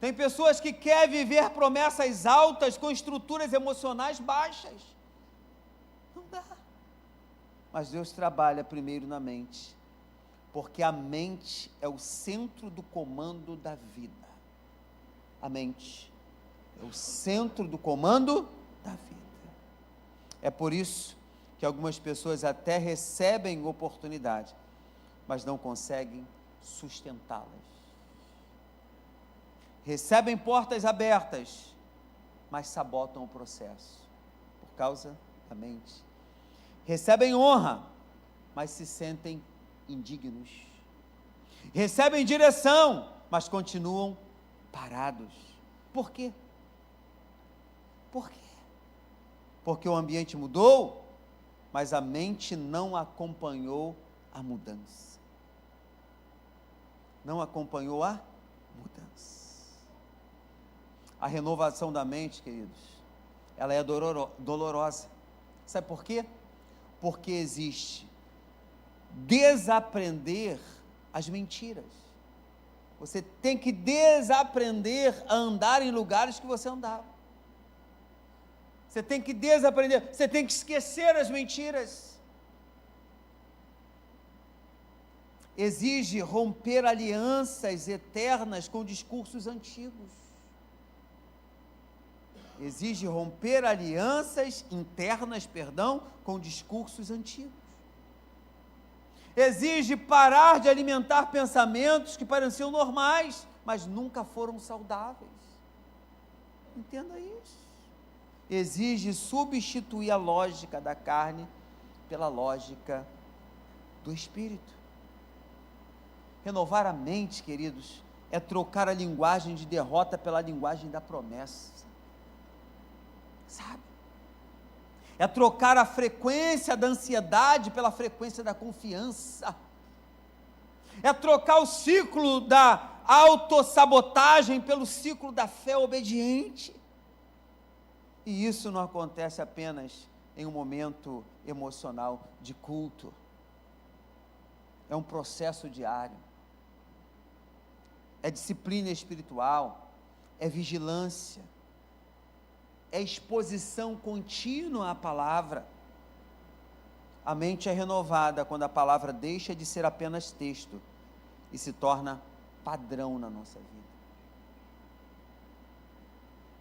Tem pessoas que querem viver promessas altas com estruturas emocionais baixas. Não dá. Mas Deus trabalha primeiro na mente, porque a mente é o centro do comando da vida. A mente é o centro do comando da vida. É por isso que algumas pessoas até recebem oportunidade, mas não conseguem sustentá-las. Recebem portas abertas, mas sabotam o processo, por causa da mente. Recebem honra, mas se sentem indignos. Recebem direção, mas continuam parados. Por quê? Por quê? Porque o ambiente mudou, mas a mente não acompanhou a mudança. Não acompanhou a mudança. A renovação da mente, queridos, ela é dolorosa. Sabe por quê? Porque existe desaprender as mentiras. Você tem que desaprender a andar em lugares que você andava. Você tem que desaprender, você tem que esquecer as mentiras. Exige romper alianças eternas com discursos antigos. Exige romper alianças internas, com discursos antigos. Exige parar de alimentar pensamentos que pareciam normais, mas nunca foram saudáveis. Entenda isso. Exige substituir a lógica da carne pela lógica do Espírito. Renovar a mente, queridos, é trocar a linguagem de derrota pela linguagem da promessa. Sabe? É trocar a frequência da ansiedade pela frequência da confiança. É trocar o ciclo da autossabotagem pelo ciclo da fé obediente. E isso não acontece apenas em um momento emocional de culto. É um processo diário. É disciplina espiritual, é vigilância, é exposição contínua à palavra. A mente é renovada quando a palavra deixa de ser apenas texto e se torna padrão na nossa vida.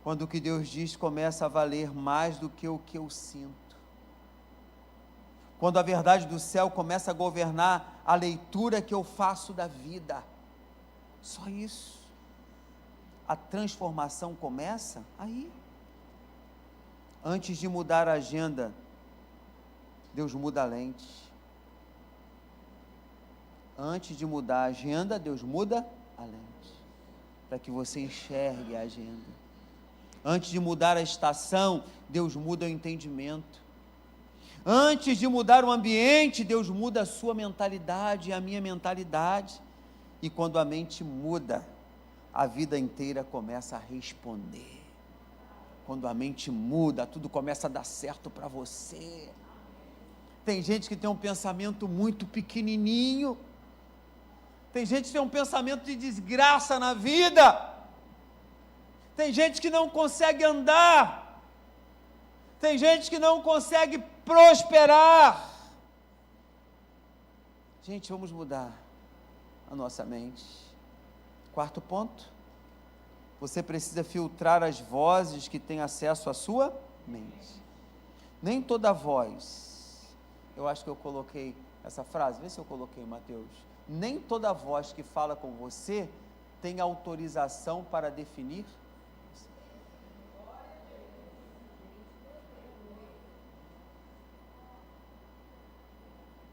Quando o que Deus diz começa a valer mais do que o que eu sinto. Quando a verdade do céu começa a governar a leitura que eu faço da vida. Só isso. A transformação começa aí. Antes de mudar a agenda, Deus muda a lente. Antes de mudar a agenda, Deus muda a lente. Para que você enxergue a agenda. Antes de mudar a estação, Deus muda o entendimento. Antes de mudar o ambiente, Deus muda a sua mentalidade e a minha mentalidade. E quando a mente muda, a vida inteira começa a responder. Quando a mente muda, tudo começa a dar certo para você. Tem gente que tem um pensamento muito pequenininho. Tem gente que tem um pensamento de desgraça na vida. Tem gente que não consegue andar. Tem gente que não consegue prosperar. Gente, vamos mudar a nossa mente. Quarto ponto. Você precisa filtrar as vozes que têm acesso à sua mente. Nem toda voz, eu acho que eu coloquei essa frase, vê se eu coloquei, Mateus. Nem toda voz que fala com você tem autorização para definir.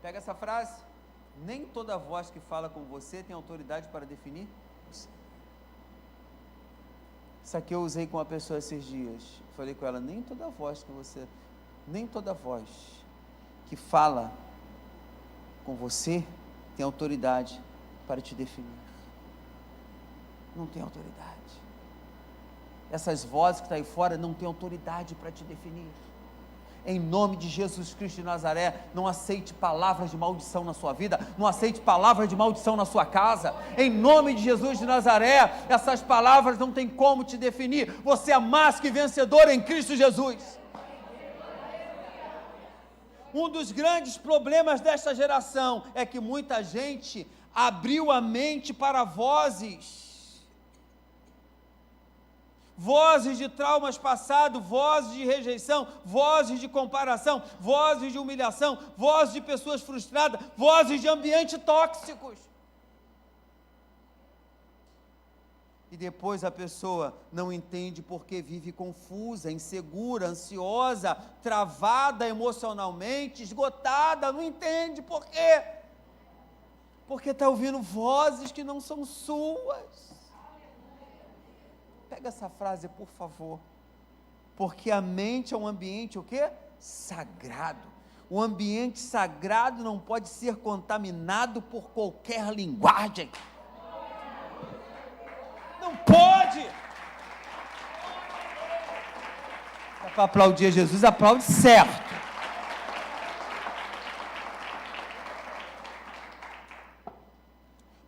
Pega essa frase. Nem toda voz que fala com você tem autoridade para definir você. Isso aqui eu usei com uma pessoa esses dias. Falei com ela, nem toda voz que fala com você tem autoridade para te definir. Não tem autoridade. Essas vozes que estão aí fora não têm autoridade para te definir. Em nome de Jesus Cristo de Nazaré, não aceite palavras de maldição na sua vida, não aceite palavras de maldição na sua casa. Em nome de Jesus de Nazaré, essas palavras não têm como te definir. Você é mais que vencedor em Cristo Jesus. Um dos grandes problemas desta geração é que muita gente abriu a mente para vozes de traumas passados, vozes de rejeição, vozes de comparação, vozes de humilhação, vozes de pessoas frustradas, vozes de ambientes tóxicos. E depois a pessoa não entende porque vive confusa, insegura, ansiosa, travada emocionalmente, esgotada, não entende por quê. Porque está ouvindo vozes que não são suas. Pega essa frase, por favor. Porque a mente é um ambiente, o quê? Sagrado. O ambiente sagrado não pode ser contaminado por qualquer linguagem. Não pode! É para aplaudir Jesus, aplaude certo.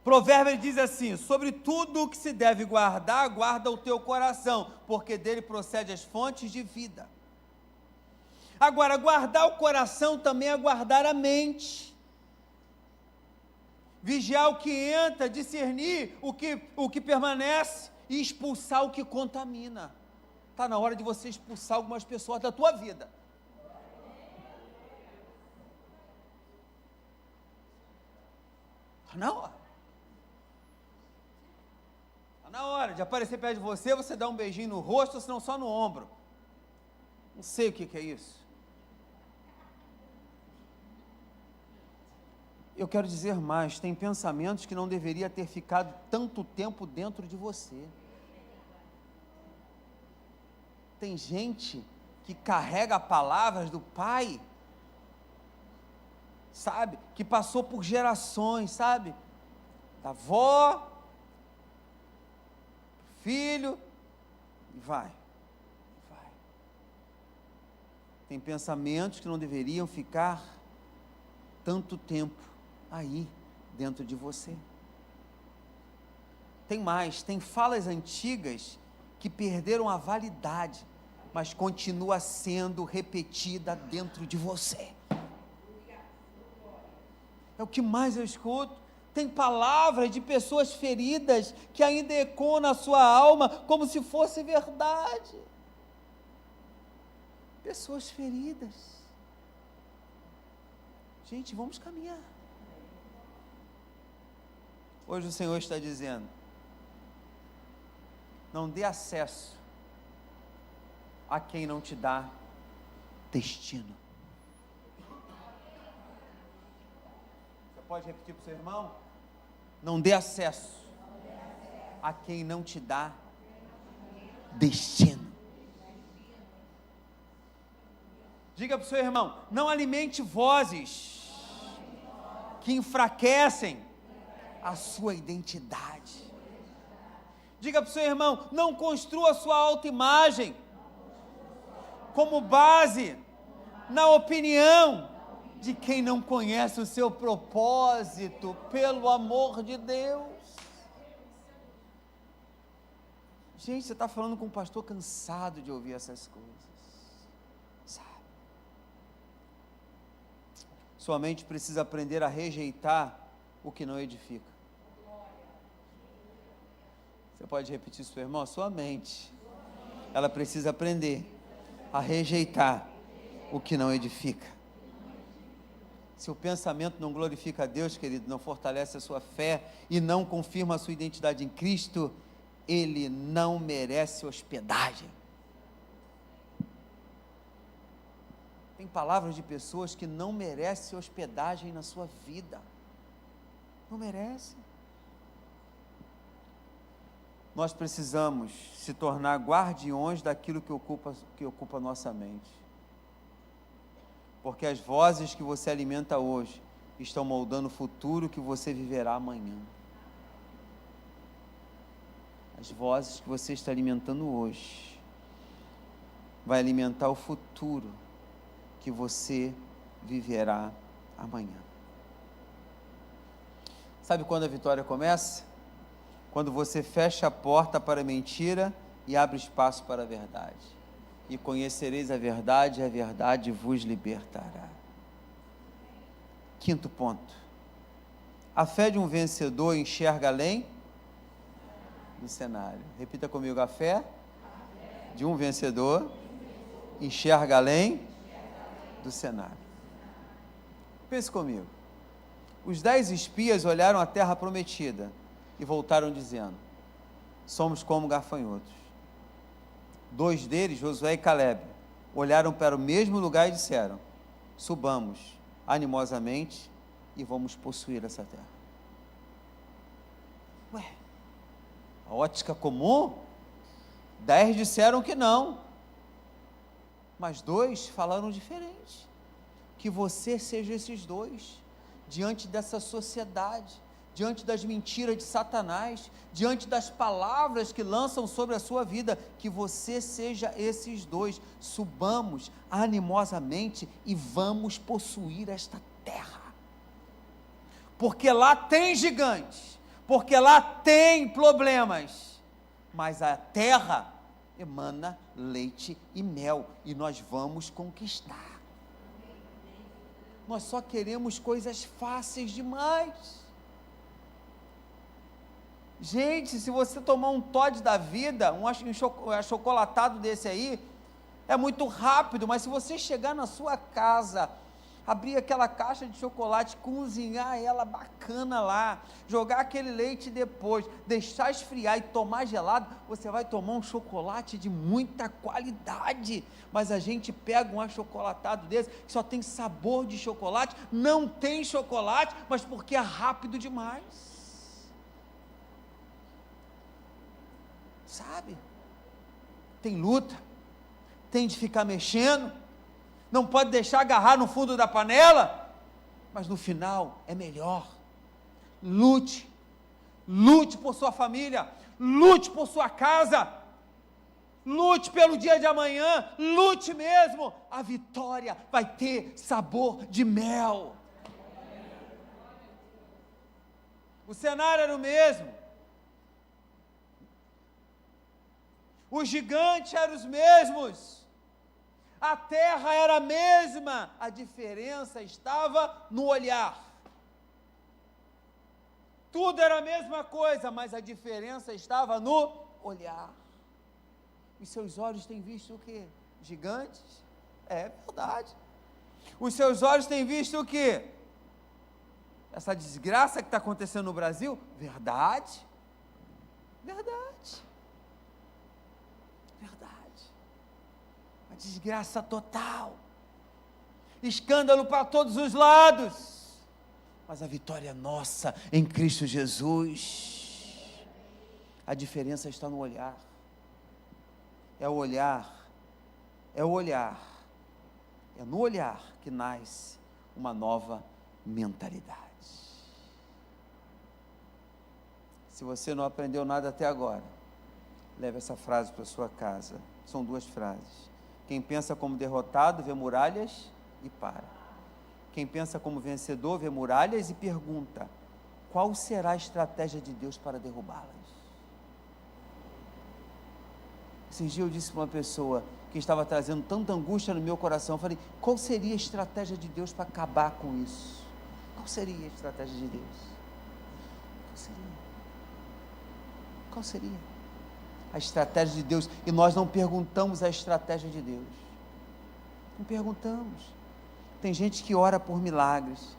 Provérbio diz assim: sobre tudo o que se deve guardar, guarda o teu coração, porque dele procede as fontes de vida. Agora, guardar o coração também é guardar a mente. Vigiar o que entra, discernir o que permanece e expulsar o que contamina. Está na hora de você expulsar algumas pessoas da tua vida. Está na hora. Na hora de aparecer perto de você, você dá um beijinho no rosto, ou senão só no ombro. Não sei o que é isso. Eu quero dizer mais, tem pensamentos que não deveria ter ficado tanto tempo dentro de você. Tem gente que carrega palavras do pai, sabe? Que passou por gerações, sabe? Da avó, filho, e vai. Tem pensamentos que não deveriam ficar tanto tempo aí dentro de você. Tem mais, tem falas antigas que perderam a validade, mas continua sendo repetida dentro de você. É o que mais eu escuto. Tem palavras de pessoas feridas que ainda ecoam na sua alma como se fosse verdade. Pessoas feridas. Gente, vamos caminhar. Hoje o Senhor está dizendo: não dê acesso a quem não te dá destino. Você pode repetir para o seu irmão? Não dê acesso a quem não te dá destino. Diga para o seu irmão: não alimente vozes que enfraquecem a sua identidade. Diga para o seu irmão: não construa a sua autoimagem como base na opinião de quem não conhece o seu propósito, pelo amor de Deus. Gente, você está falando com um pastor cansado de ouvir essas coisas, sabe? Sua mente precisa aprender a rejeitar o que não edifica. Você pode repetir isso, seu irmão? Sua mente, ela precisa aprender a rejeitar o que não edifica. Se o pensamento não glorifica a Deus, querido, não fortalece a sua fé e não confirma a sua identidade em Cristo, ele não merece hospedagem. Tem palavras de pessoas que não merecem hospedagem na sua vida. Não merece. nós precisamos se tornar guardiões daquilo que ocupa nossa mente. Porque as vozes que você alimenta hoje estão moldando o futuro que você viverá amanhã. As vozes que você está alimentando hoje vai alimentar o futuro que você viverá amanhã. Sabe quando a vitória começa? Quando você fecha a porta para a mentira e abre espaço para a verdade. E conhecereis a verdade vos libertará. Quinto ponto. A fé de um vencedor enxerga além do cenário. Repita comigo, a fé de um vencedor enxerga além do cenário. Pense comigo. Os 10 espias olharam a terra prometida e voltaram dizendo: somos como gafanhotos. 2 deles, Josué e Caleb, olharam para o mesmo lugar e disseram: subamos animosamente e vamos possuir essa terra. Ué, a ótica comum? 10 disseram que não, mas 2 falaram diferente. Que você seja esses 2, diante dessa sociedade, diante das mentiras de Satanás, diante das palavras que lançam sobre a sua vida, que você seja esses 2, subamos animosamente e vamos possuir esta terra, porque lá tem gigantes, porque lá tem problemas, mas a terra emana leite e mel, e nós vamos conquistar. Nós só queremos coisas fáceis demais. Gente, se você tomar um Toddy da vida, um achocolatado desse aí, é muito rápido, mas se você chegar na sua casa, abrir aquela caixa de chocolate, cozinhar ela bacana lá, jogar aquele leite depois, deixar esfriar e tomar gelado, você vai tomar um chocolate de muita qualidade. Mas a gente pega um achocolatado desse, que só tem sabor de chocolate, não tem chocolate, mas porque é rápido demais. Sabe? Tem luta, tem de ficar mexendo, não pode deixar agarrar no fundo da panela, mas no final é melhor. Lute por sua família, lute por sua casa, lute pelo dia de amanhã, lute mesmo, a vitória vai ter sabor de mel. O cenário era o mesmo, os gigantes eram os mesmos, a terra era a mesma, a diferença estava no olhar. Tudo era a mesma coisa, mas a diferença estava no olhar. Os seus olhos têm visto o quê? Gigantes? É verdade. Os seus olhos têm visto o quê? Essa desgraça que está acontecendo no Brasil? Verdade. Verdade. Uma desgraça total, escândalo para todos os lados, mas a vitória é nossa em Cristo Jesus. A diferença está no olhar, é o olhar, é no olhar que nasce uma nova mentalidade. Se você não aprendeu nada até agora, leve essa frase para sua casa. São 2 frases. Quem pensa como derrotado vê muralhas e para. Quem pensa como vencedor vê muralhas e pergunta: qual será a estratégia de Deus para derrubá-las? Esses dias eu disse para uma pessoa que estava trazendo tanta angústia no meu coração, eu falei: qual seria a estratégia de Deus para acabar com isso? Qual seria a estratégia de Deus? Qual seria? A estratégia de Deus, e nós não perguntamos a estratégia de Deus, não perguntamos. Tem gente que ora por milagres,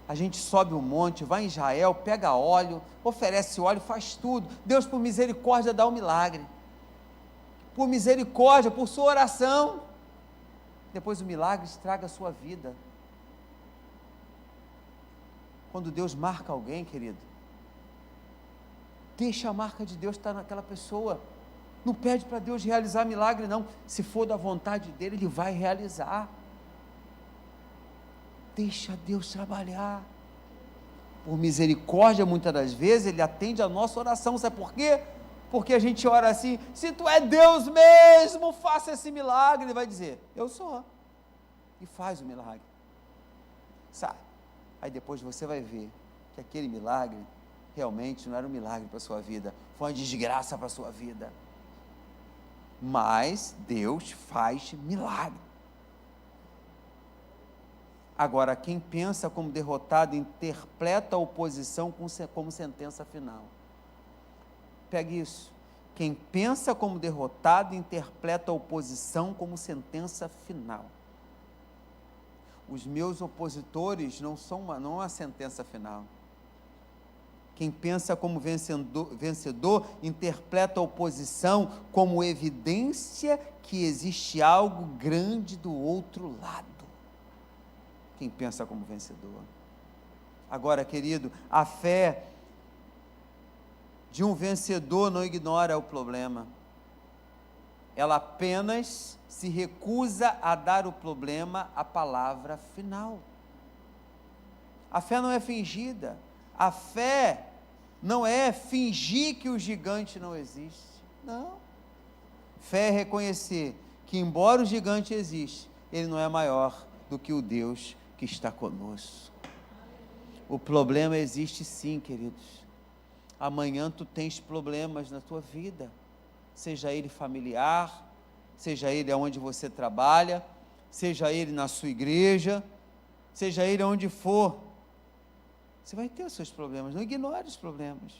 a gente sobe um monte, vai em Israel, pega óleo, oferece óleo, faz tudo, Deus por misericórdia dá um milagre, por misericórdia, por sua oração, depois o milagre estraga a sua vida. Quando Deus marca alguém, querido, Deixa a marca de Deus estar naquela pessoa. Não pede para Deus realizar milagre, não. Se for da vontade dele, ele vai realizar. Deixa Deus trabalhar. Por misericórdia, muitas das vezes, ele atende a nossa oração. Sabe por quê? Porque a gente ora assim: se tu é Deus mesmo, faça esse milagre. Ele vai dizer: eu sou. E faz o milagre. Sabe? Aí depois você vai ver que aquele milagre realmente não era um milagre para a sua vida, foi uma desgraça para a sua vida. Mas Deus faz milagre. Agora, quem pensa como derrotado interpreta a oposição como sentença final. Pegue isso. Quem pensa como derrotado interpreta a oposição como sentença final. Os meus opositores não é uma sentença final. Quem pensa como vencedor interpreta a oposição como evidência que existe algo grande do outro lado. Quem pensa como vencedor. Agora, querido, a fé de um vencedor não ignora o problema. Ela apenas se recusa a dar o problema a palavra final. A fé não é fingida. A fé não é fingir que o gigante não existe. Não. Fé é reconhecer que, embora o gigante exista, ele não é maior do que o Deus que está conosco. O problema existe sim, queridos. Amanhã tu tens problemas na tua vida, seja ele familiar, seja ele onde você trabalha, seja ele na sua igreja, seja ele onde for. Você vai ter os seus problemas, não ignore os problemas.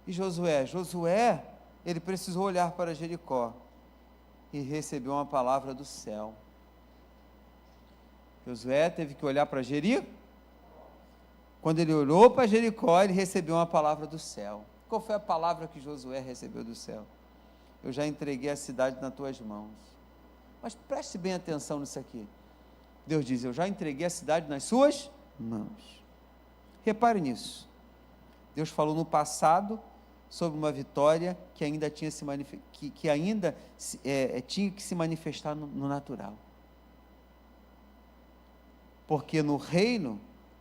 E Josué, ele precisou olhar para Jericó e recebeu uma palavra do céu. Josué teve que olhar para Jericó. Quando ele olhou para Jericó, ele recebeu uma palavra do céu. Qual foi a palavra que Josué recebeu do céu? Eu já entreguei a cidade nas tuas mãos. Mas preste bem atenção nisso aqui. Deus diz: eu já entreguei a cidade nas suas mãos. Repare nisso. Deus falou no passado sobre uma vitória que ainda tinha tinha que se manifestar no natural. Porque no reino,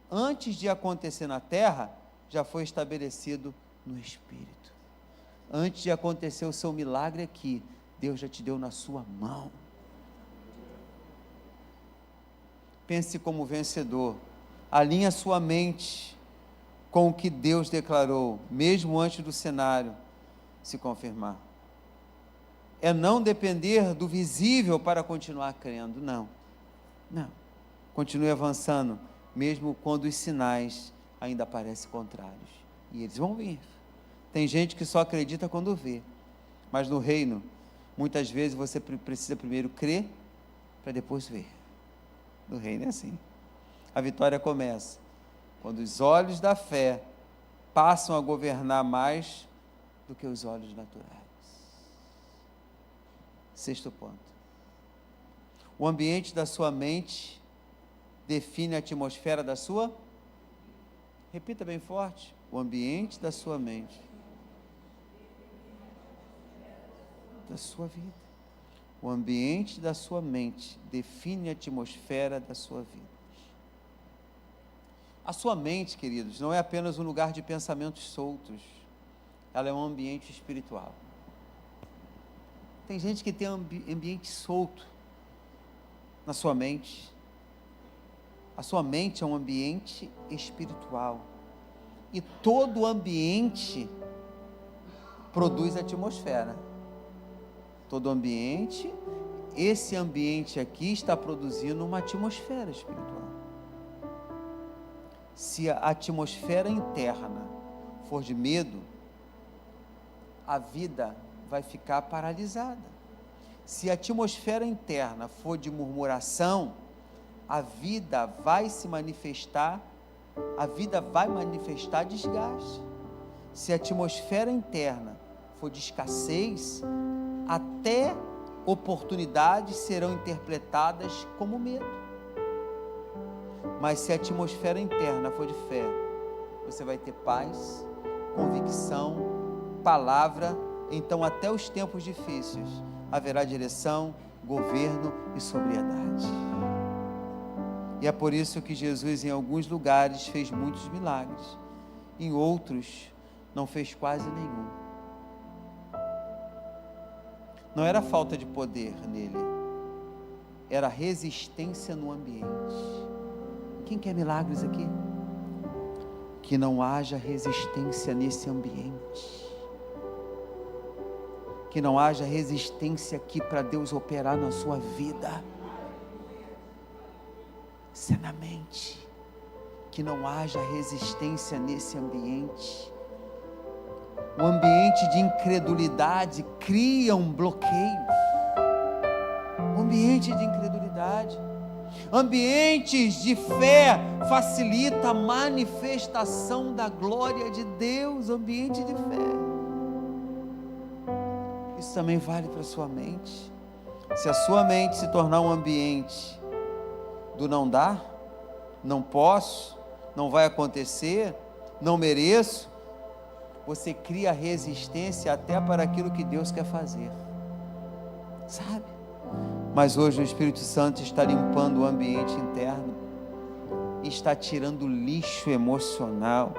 antes de acontecer na terra, já foi estabelecido no Espírito. Antes de acontecer o seu milagre aqui, Deus já te deu na sua mão. Pense como vencedor. Alinhe a sua mente com o que Deus declarou, mesmo antes do cenário se confirmar. É não depender do visível para continuar crendo, não. Continue avançando, mesmo quando os sinais ainda parecem contrários. E eles vão vir. Tem gente que só acredita quando vê. Mas no reino, muitas vezes você precisa primeiro crer, para depois ver. No reino é assim. A vitória começa quando os olhos da fé passam a governar mais do que os olhos naturais. Sexto ponto. O ambiente da sua mente define a atmosfera da sua... Repita bem forte. O ambiente da sua mente. Da sua vida. O ambiente da sua mente define a atmosfera da sua vida. A sua mente, queridos, não é apenas um lugar de pensamentos soltos. Ela é um ambiente espiritual. Tem gente que tem ambiente solto na sua mente. A sua mente é um ambiente espiritual. E todo ambiente produz atmosfera. Todo ambiente, esse ambiente aqui está produzindo uma atmosfera espiritual. Se a atmosfera interna for de medo, a vida vai ficar paralisada. Se a atmosfera interna for de murmuração, a vida vai manifestar desgaste. Se a atmosfera interna for de escassez, até oportunidades serão interpretadas como medo. Mas se a atmosfera interna for de fé, você vai ter paz, convicção, palavra, então até os tempos difíceis haverá direção, governo e sobriedade. E é por isso que Jesus em alguns lugares fez muitos milagres, em outros não fez quase nenhum. Não era falta de poder nele, era resistência no ambiente. Quem quer milagres aqui? Que não haja resistência nesse ambiente. Que não haja resistência aqui para Deus operar na sua vida. Isso é na mente. Que não haja resistência nesse ambiente. O ambiente de incredulidade cria um bloqueio. O ambiente de incredulidade. Ambientes de fé facilita a manifestação da glória de Deus. Ambiente de fé. Isso também vale para a sua mente. Se a sua mente se tornar um ambiente do não dá, não posso, não vai acontecer, não mereço, você cria resistência até para aquilo que Deus quer fazer, sabe? Mas hoje o Espírito Santo está limpando o ambiente interno, está tirando lixo emocional,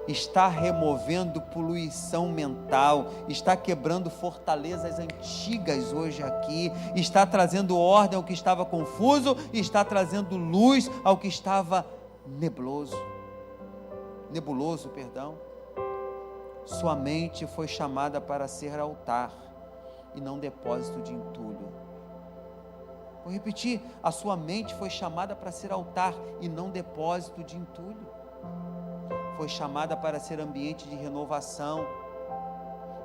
está removendo poluição mental, está quebrando fortalezas antigas hoje aqui, está trazendo ordem ao que estava confuso, está trazendo luz ao que estava nebuloso, perdão. Sua mente foi chamada para ser altar e não depósito de entulho. Vou repetir, a sua mente foi chamada para ser altar e não depósito de entulho. Foi chamada para ser ambiente de renovação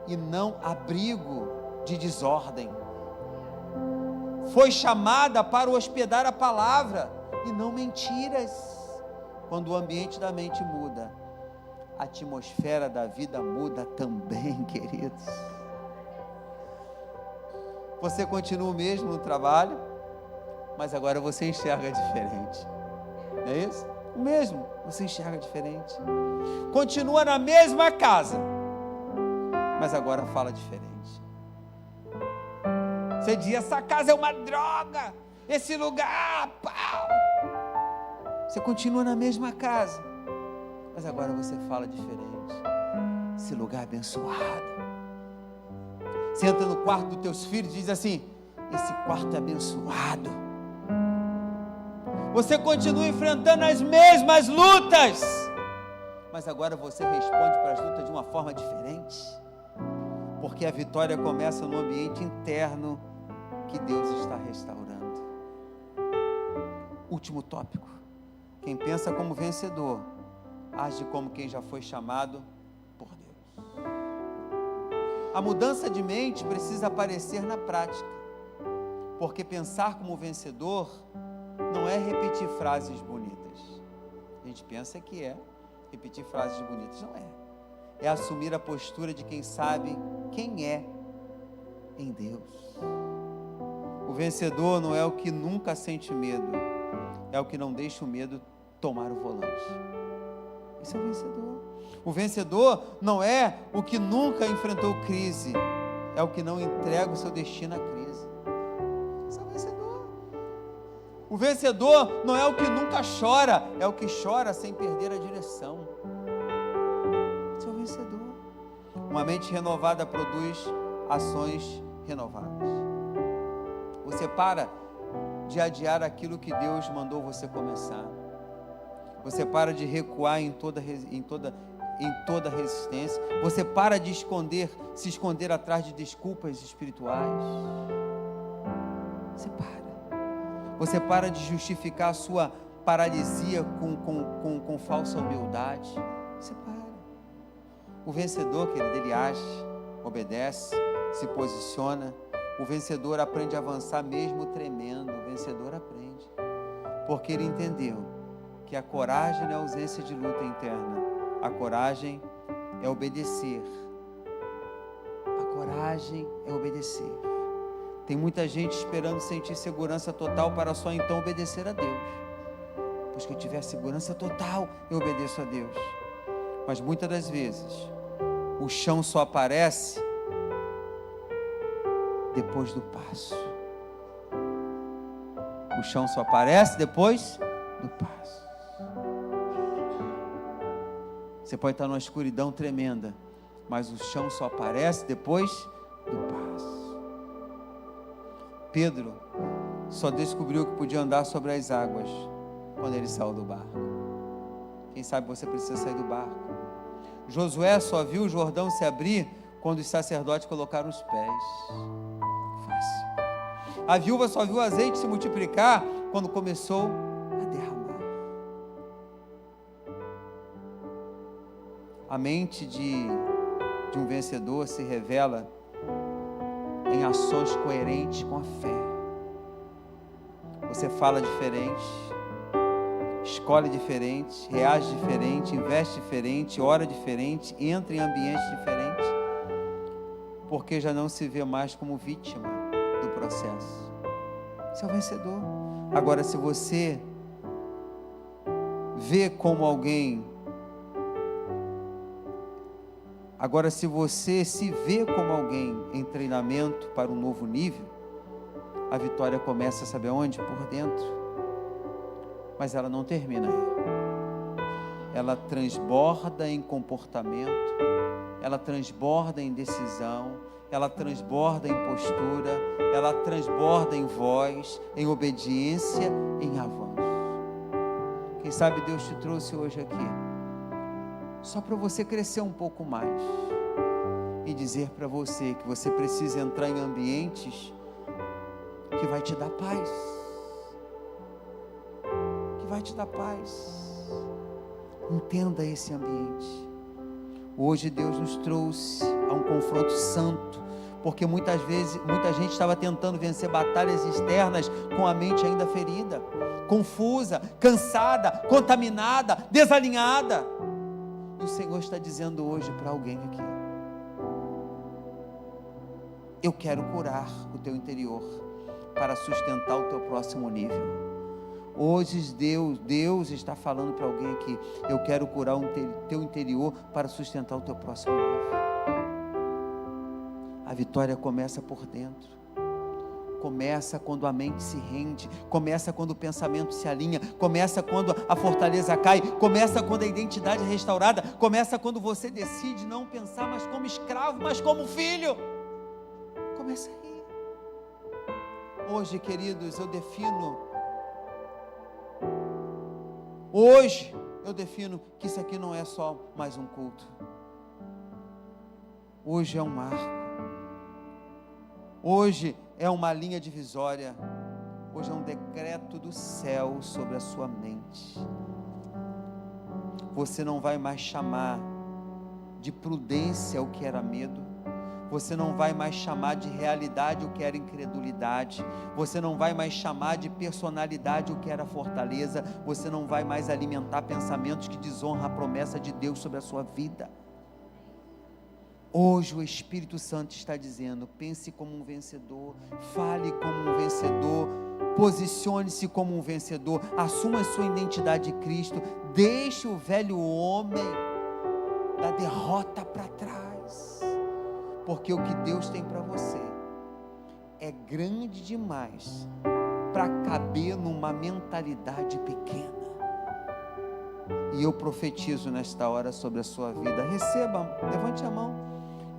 e não abrigo de desordem. Foi chamada para hospedar a palavra e não mentiras. Quando o ambiente da mente muda, a atmosfera da vida muda também, queridos. Você continua o mesmo no trabalho, mas agora você enxerga diferente. Não é isso? O mesmo, você enxerga diferente. Continua na mesma casa, mas agora fala diferente. Você diz, essa casa é uma droga, esse lugar, pau. Você continua na mesma casa, mas agora você fala diferente. Esse lugar é abençoado. Você entra no quarto dos teus filhos e diz assim, esse quarto é abençoado. Você continua enfrentando as mesmas lutas, mas agora você responde para as lutas de uma forma diferente, porque a vitória começa no ambiente interno que Deus está restaurando. Último tópico: quem pensa como vencedor, age como quem já foi chamado por Deus. A mudança de mente precisa aparecer na prática, porque pensar como vencedor não é repetir frases bonitas. A gente pensa que é repetir frases bonitas, não é. É assumir a postura de quem sabe quem é em Deus. O vencedor não é o que nunca sente medo, é o que não deixa o medo tomar o volante. Esse é o vencedor. O vencedor não é o que nunca enfrentou crise, é o que não entrega o seu destino à crise. Esse é o vencedor. O vencedor não é o que nunca chora, é o que chora sem perder a direção. Esse é o vencedor. Uma mente renovada produz ações renovadas. Você para de adiar aquilo que Deus mandou você começar. Você para de recuar em toda resistência. Você para de se esconder atrás de desculpas espirituais. Você para. Você para de justificar a sua paralisia com falsa humildade. Você para. O vencedor, querido, ele age, obedece, se posiciona. O vencedor aprende a avançar mesmo tremendo. O vencedor aprende, porque ele entendeu que a coragem não é ausência de luta interna. A coragem é obedecer. A coragem é obedecer. Tem muita gente esperando sentir segurança total para só então obedecer a Deus. Pois que eu tiver segurança total, eu obedeço a Deus. Mas muitas das vezes, o chão só aparece depois do passo. O chão só aparece depois do passo. Você pode estar numa escuridão tremenda, mas o chão só aparece depois do passo. Pedro só descobriu que podia andar sobre as águas quando ele saiu do barco. Quem sabe você precisa sair do barco. Josué só viu o Jordão se abrir quando os sacerdotes colocaram os pés. Fácil. A viúva só viu o azeite se multiplicar quando começou a derramar. A mente de um vencedor se revela em ações coerentes com a fé. Você fala diferente, escolhe diferente, reage diferente, investe diferente, ora diferente, entra em ambientes diferentes, porque já não se vê mais como vítima do processo. Você é o vencedor. Agora, se você vê como alguém, se você se vê como alguém em treinamento para um novo nível, a vitória começa, sabe aonde? Por dentro. Mas ela não termina aí. Ela transborda em comportamento, ela transborda em decisão, ela transborda em postura, ela transborda em voz, em obediência, em avanço. Quem sabe Deus te trouxe hoje aqui só para você crescer um pouco mais e dizer para você que você precisa entrar em ambientes que vai te dar paz, que vai te dar paz. Entenda esse ambiente. Hoje Deus nos trouxe a um confronto santo, porque muitas vezes, muita gente estava tentando vencer batalhas externas com a mente ainda ferida, confusa, cansada, contaminada, desalinhada. E o Senhor está dizendo hoje para alguém aqui: eu quero curar o teu interior para sustentar o teu próximo nível. Hoje Deus está falando para alguém aqui: eu quero curar o teu interior para sustentar o teu próximo nível. A vitória começa por dentro. Começa quando a mente se rende, começa quando o pensamento se alinha, começa quando a fortaleza cai, começa quando a identidade é restaurada, começa quando você decide não pensar mais como escravo, mas como filho. Começa aí. Hoje, queridos, eu defino que isso aqui não é só mais um culto. Hoje é um marco. Hoje é uma linha divisória. Hoje é um decreto do céu sobre a sua mente. Você não vai mais chamar de prudência o que era medo. Você não vai mais chamar de realidade o que era incredulidade. Você não vai mais chamar de personalidade o que era fortaleza. Você não vai mais alimentar pensamentos que desonram a promessa de Deus sobre a sua vida. Hoje o Espírito Santo está dizendo: pense como um vencedor, fale como um vencedor, posicione-se como um vencedor, assuma a sua identidade de Cristo, deixe o velho homem da derrota para trás, porque o que Deus tem para você é grande demais para caber numa mentalidade pequena. E eu profetizo nesta hora sobre a sua vida. Receba, levante a mão.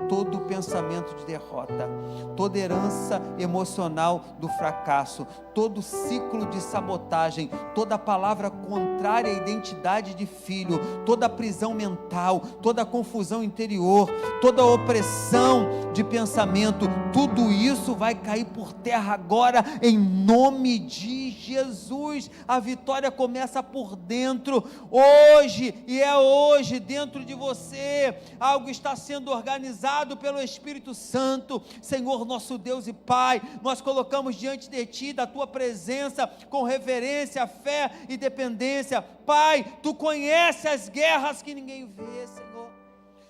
Todo pensamento de derrota, toda herança emocional do fracasso, todo ciclo de sabotagem, toda palavra contrária à identidade de filho, toda prisão mental, toda confusão interior, toda opressão de pensamento, tudo isso vai cair por terra agora, em nome de Jesus. A vitória começa por dentro, hoje, e é hoje, dentro de você, algo está sendo organizado pelo Espírito Santo. Senhor, nosso Deus e Pai, nós colocamos diante de Ti, da Tua presença, com reverência, fé e dependência. Pai, Tu conheces as guerras que ninguém vê, Senhor.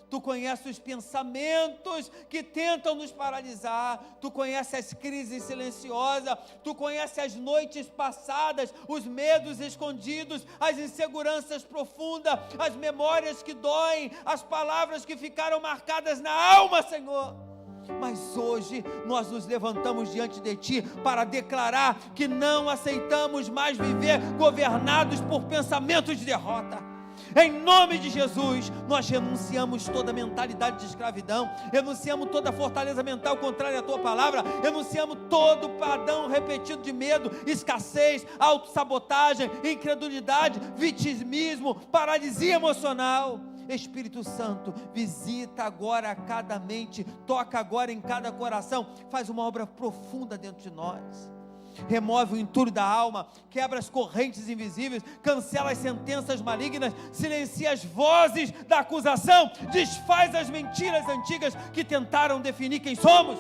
Tu conheces os pensamentos que tentam nos paralisar. Tu conheces as crises silenciosas. Tu conheces as noites passadas, os medos escondidos, as inseguranças profundas, as memórias que doem, as palavras que ficaram marcadas na alma, Senhor. Mas hoje nós nos levantamos diante de Ti para declarar que não aceitamos mais viver governados por pensamentos de derrota. Em nome de Jesus, nós renunciamos toda mentalidade de escravidão, renunciamos toda fortaleza mental contrária à Tua palavra, renunciamos todo padrão repetido de medo, escassez, autossabotagem, incredulidade, vitimismo, paralisia emocional. Espírito Santo, visita agora a cada mente, toca agora em cada coração, faz uma obra profunda dentro de nós. Remove o entulho da alma, quebra as correntes invisíveis, cancela as sentenças malignas, silencia as vozes da acusação, desfaz as mentiras antigas que tentaram definir quem somos.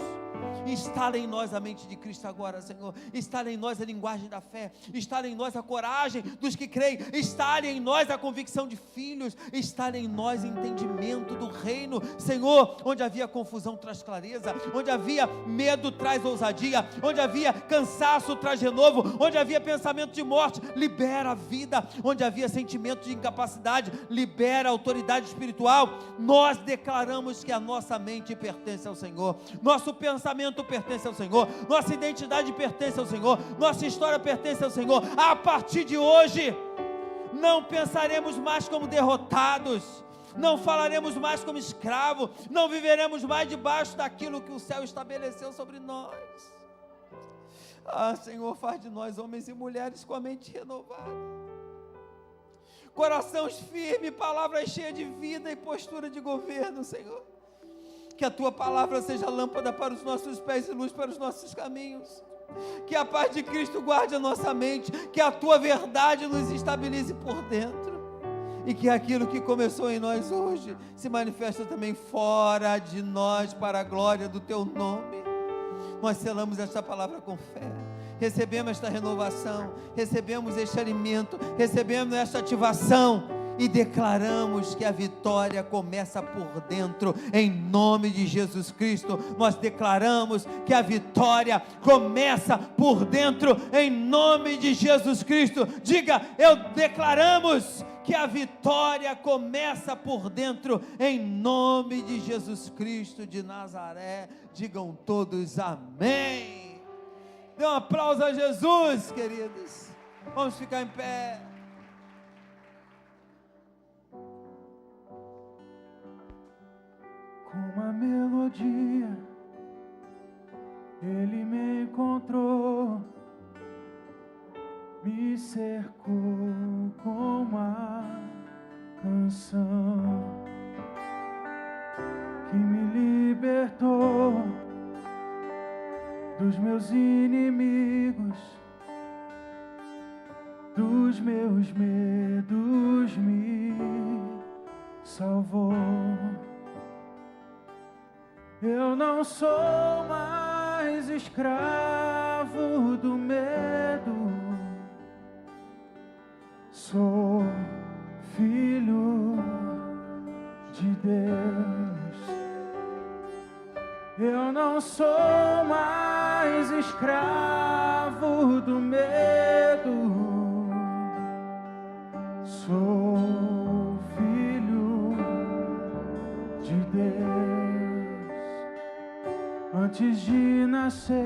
Instala em nós a mente de Cristo agora, Senhor. Instala em nós a linguagem da fé. Instala em nós a coragem dos que creem. Instala em nós a convicção de filhos. Instala em nós o entendimento do reino, Senhor. Onde havia confusão traz clareza, onde havia medo traz ousadia, onde havia cansaço traz renovo, onde havia pensamento de morte libera a vida, onde havia sentimento de incapacidade libera a autoridade espiritual. Nós declaramos que a nossa mente pertence ao Senhor, nosso pensamento pertence ao Senhor, nossa identidade pertence ao Senhor, nossa história pertence ao Senhor. A partir de hoje não pensaremos mais como derrotados, não falaremos mais como escravo, não viveremos mais debaixo daquilo que o céu estabeleceu sobre nós. Senhor, faz de nós homens e mulheres com a mente renovada, corações firmes, palavras cheias de vida e postura de governo, Senhor. Que a Tua palavra seja lâmpada para os nossos pés e luz para os nossos caminhos. Que a paz de Cristo guarde a nossa mente. Que a Tua verdade nos estabilize por dentro. E que aquilo que começou em nós hoje se manifesta também fora de nós para a glória do Teu nome. Nós selamos esta palavra com fé. Recebemos esta renovação. Recebemos este alimento. Recebemos esta ativação. E declaramos que a vitória começa por dentro, em nome de Jesus Cristo. Nós declaramos que a vitória começa por dentro, em nome de Jesus Cristo. Diga, declaramos que a vitória começa por dentro, em nome de Jesus Cristo de Nazaré. Digam todos amém. Dê um aplauso a Jesus, queridos. Vamos ficar em pé.
Com uma melodia, Ele me encontrou, me cercou com uma canção que me libertou dos meus inimigos, dos meus medos, me salvou. Eu não sou mais escravo do medo, sou filho de Deus. Eu não sou mais escravo do medo, sou filho de Deus. Antes de nascer,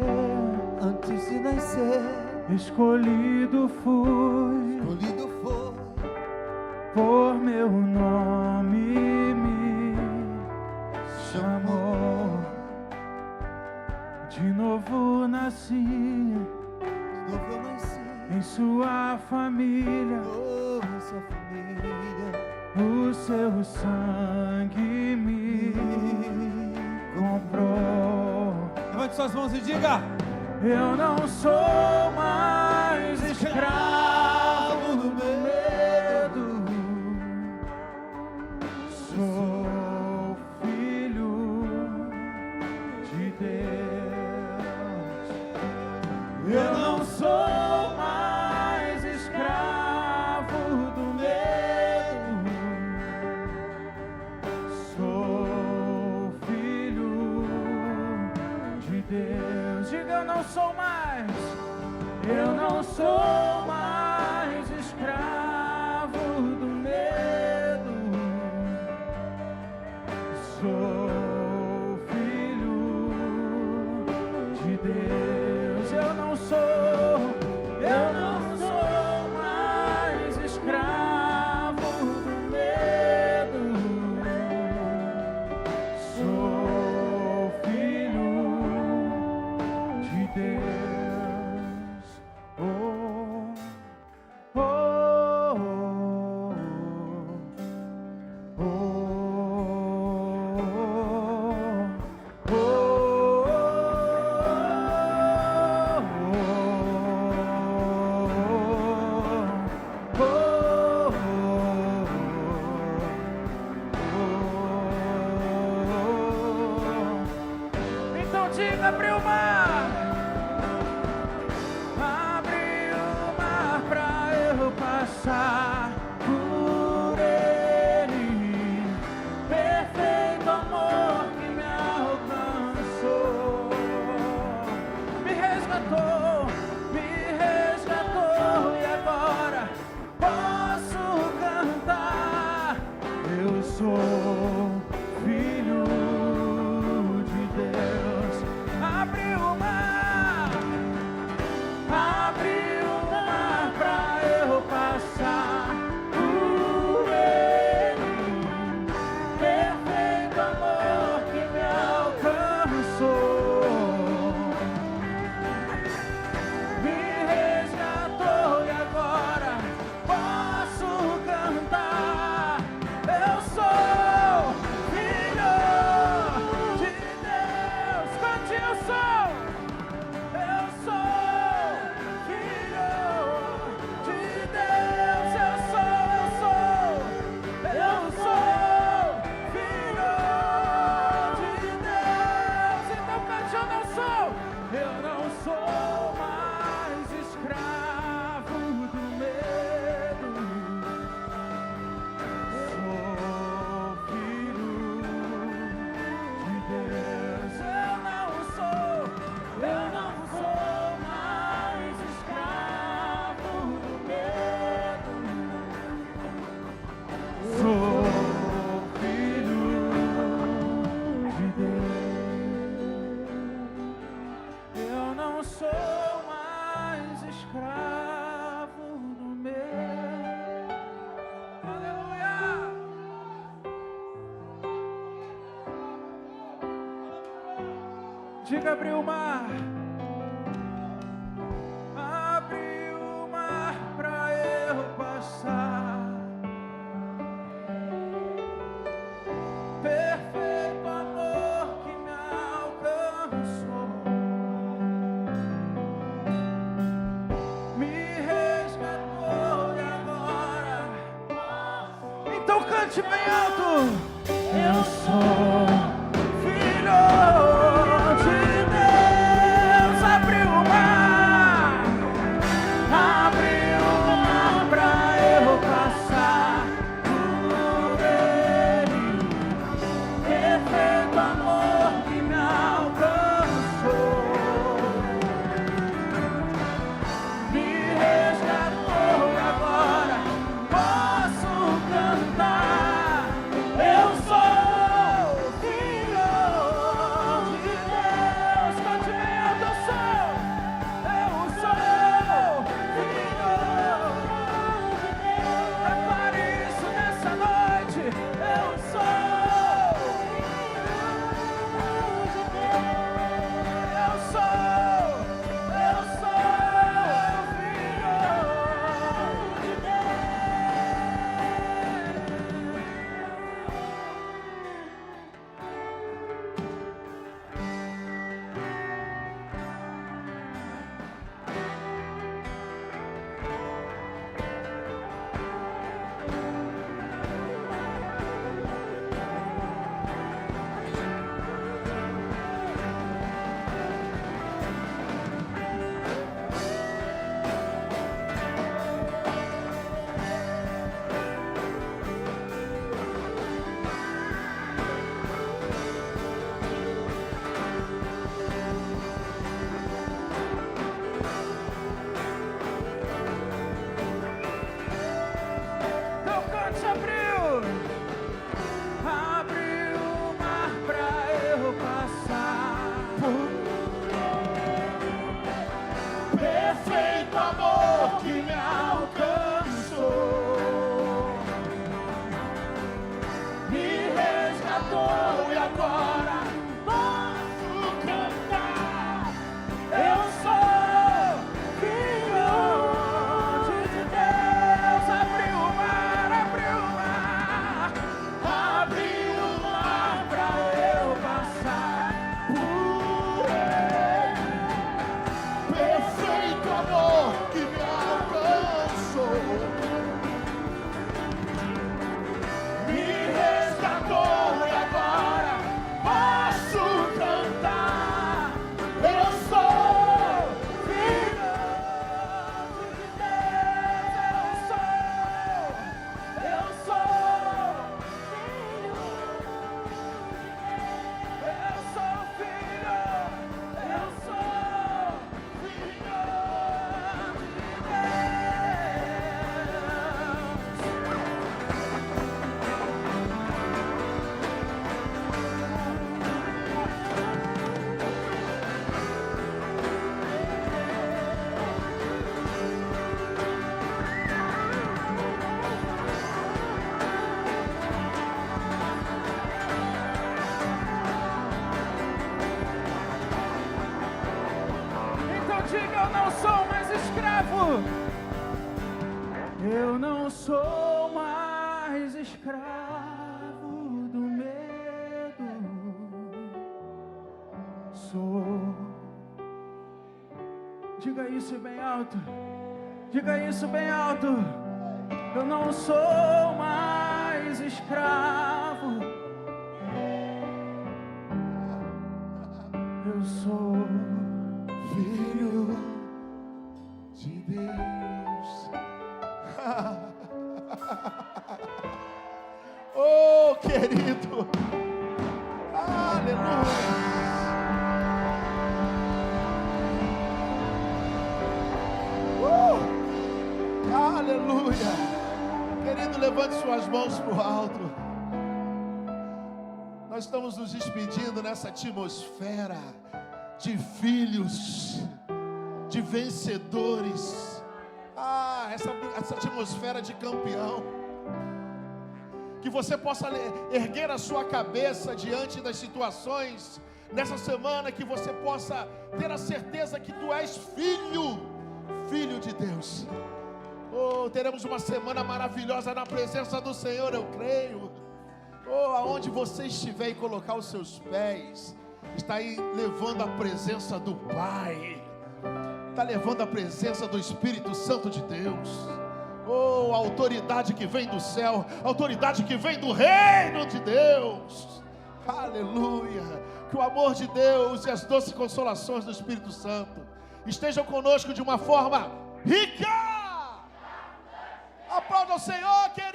escolhido fui, por meu nome me chamou. De novo nasci, em sua família, o seu sangue me comprou.
Levante suas mãos e diga:
eu não sou mais escravo do medo, sou filho de Deus. Eu não sou mais escravo do medo, sou Eu não sou mais escravo do medo. Sou filho de Deus. Eu não sou mais escravo do medo. Sou filho de Deus. Oh, oh, oh, oh, Então diga, abre o mar. Abre o mar pra eu passar por ele. Perfeito amor que me alcançou. Me resgatou e agora posso cantar. Eu sou filho de Deus. Abre o mar pra eu passar por ele. Perfeito amor que me alcançou. Me resgatou e agora posso cantar. Eu sou filho de Deus. Cante, eu sou filho de Deus. Eu sou filho de Deus. Então cante, eu não sou mais escravo do medo. Sou filho de Deus. Eu não sou mais escravo do medo. Sou filho de Deus. Eu não sou mais escravo do medo. Aleluia! Diga, abre o mar. Abre o mar pra eu passar. Perfeito amor que me alcançou. Me resgatou e agora. Então cante bem alto. Eu sou filho de Deus. Abre o mar pra eu passar por ele. Perfeito amor que me alcançou. Me resgatou e agora posso cantar. Eu sou não sou mais escravo. Eu não sou mais escravo do medo. Sou. Diga isso bem alto. Diga isso bem alto. Eu não sou mais escravo. Eu sou
filho de Deus. Oh, querido. Aleluia. Aleluia. Querido, levante suas mãos para o alto. Nós estamos nos despedindo nessa atmosfera de filhos, de vencedores. Essa atmosfera de campeão. Que você possa erguer a sua cabeça diante das situações nessa semana, que você possa ter a certeza que tu és filho de Deus. Oh, teremos uma semana maravilhosa na presença do Senhor, eu creio. Oh, aonde você estiver e colocar os seus pés, está aí levando a presença do Pai, está levando a presença do Espírito Santo de Deus. Oh, a autoridade que vem do céu, a autoridade que vem do reino de Deus. Aleluia. Que o amor de Deus e as doces consolações do Espírito Santo estejam conosco de uma forma rica. Aplauda o Senhor, querido.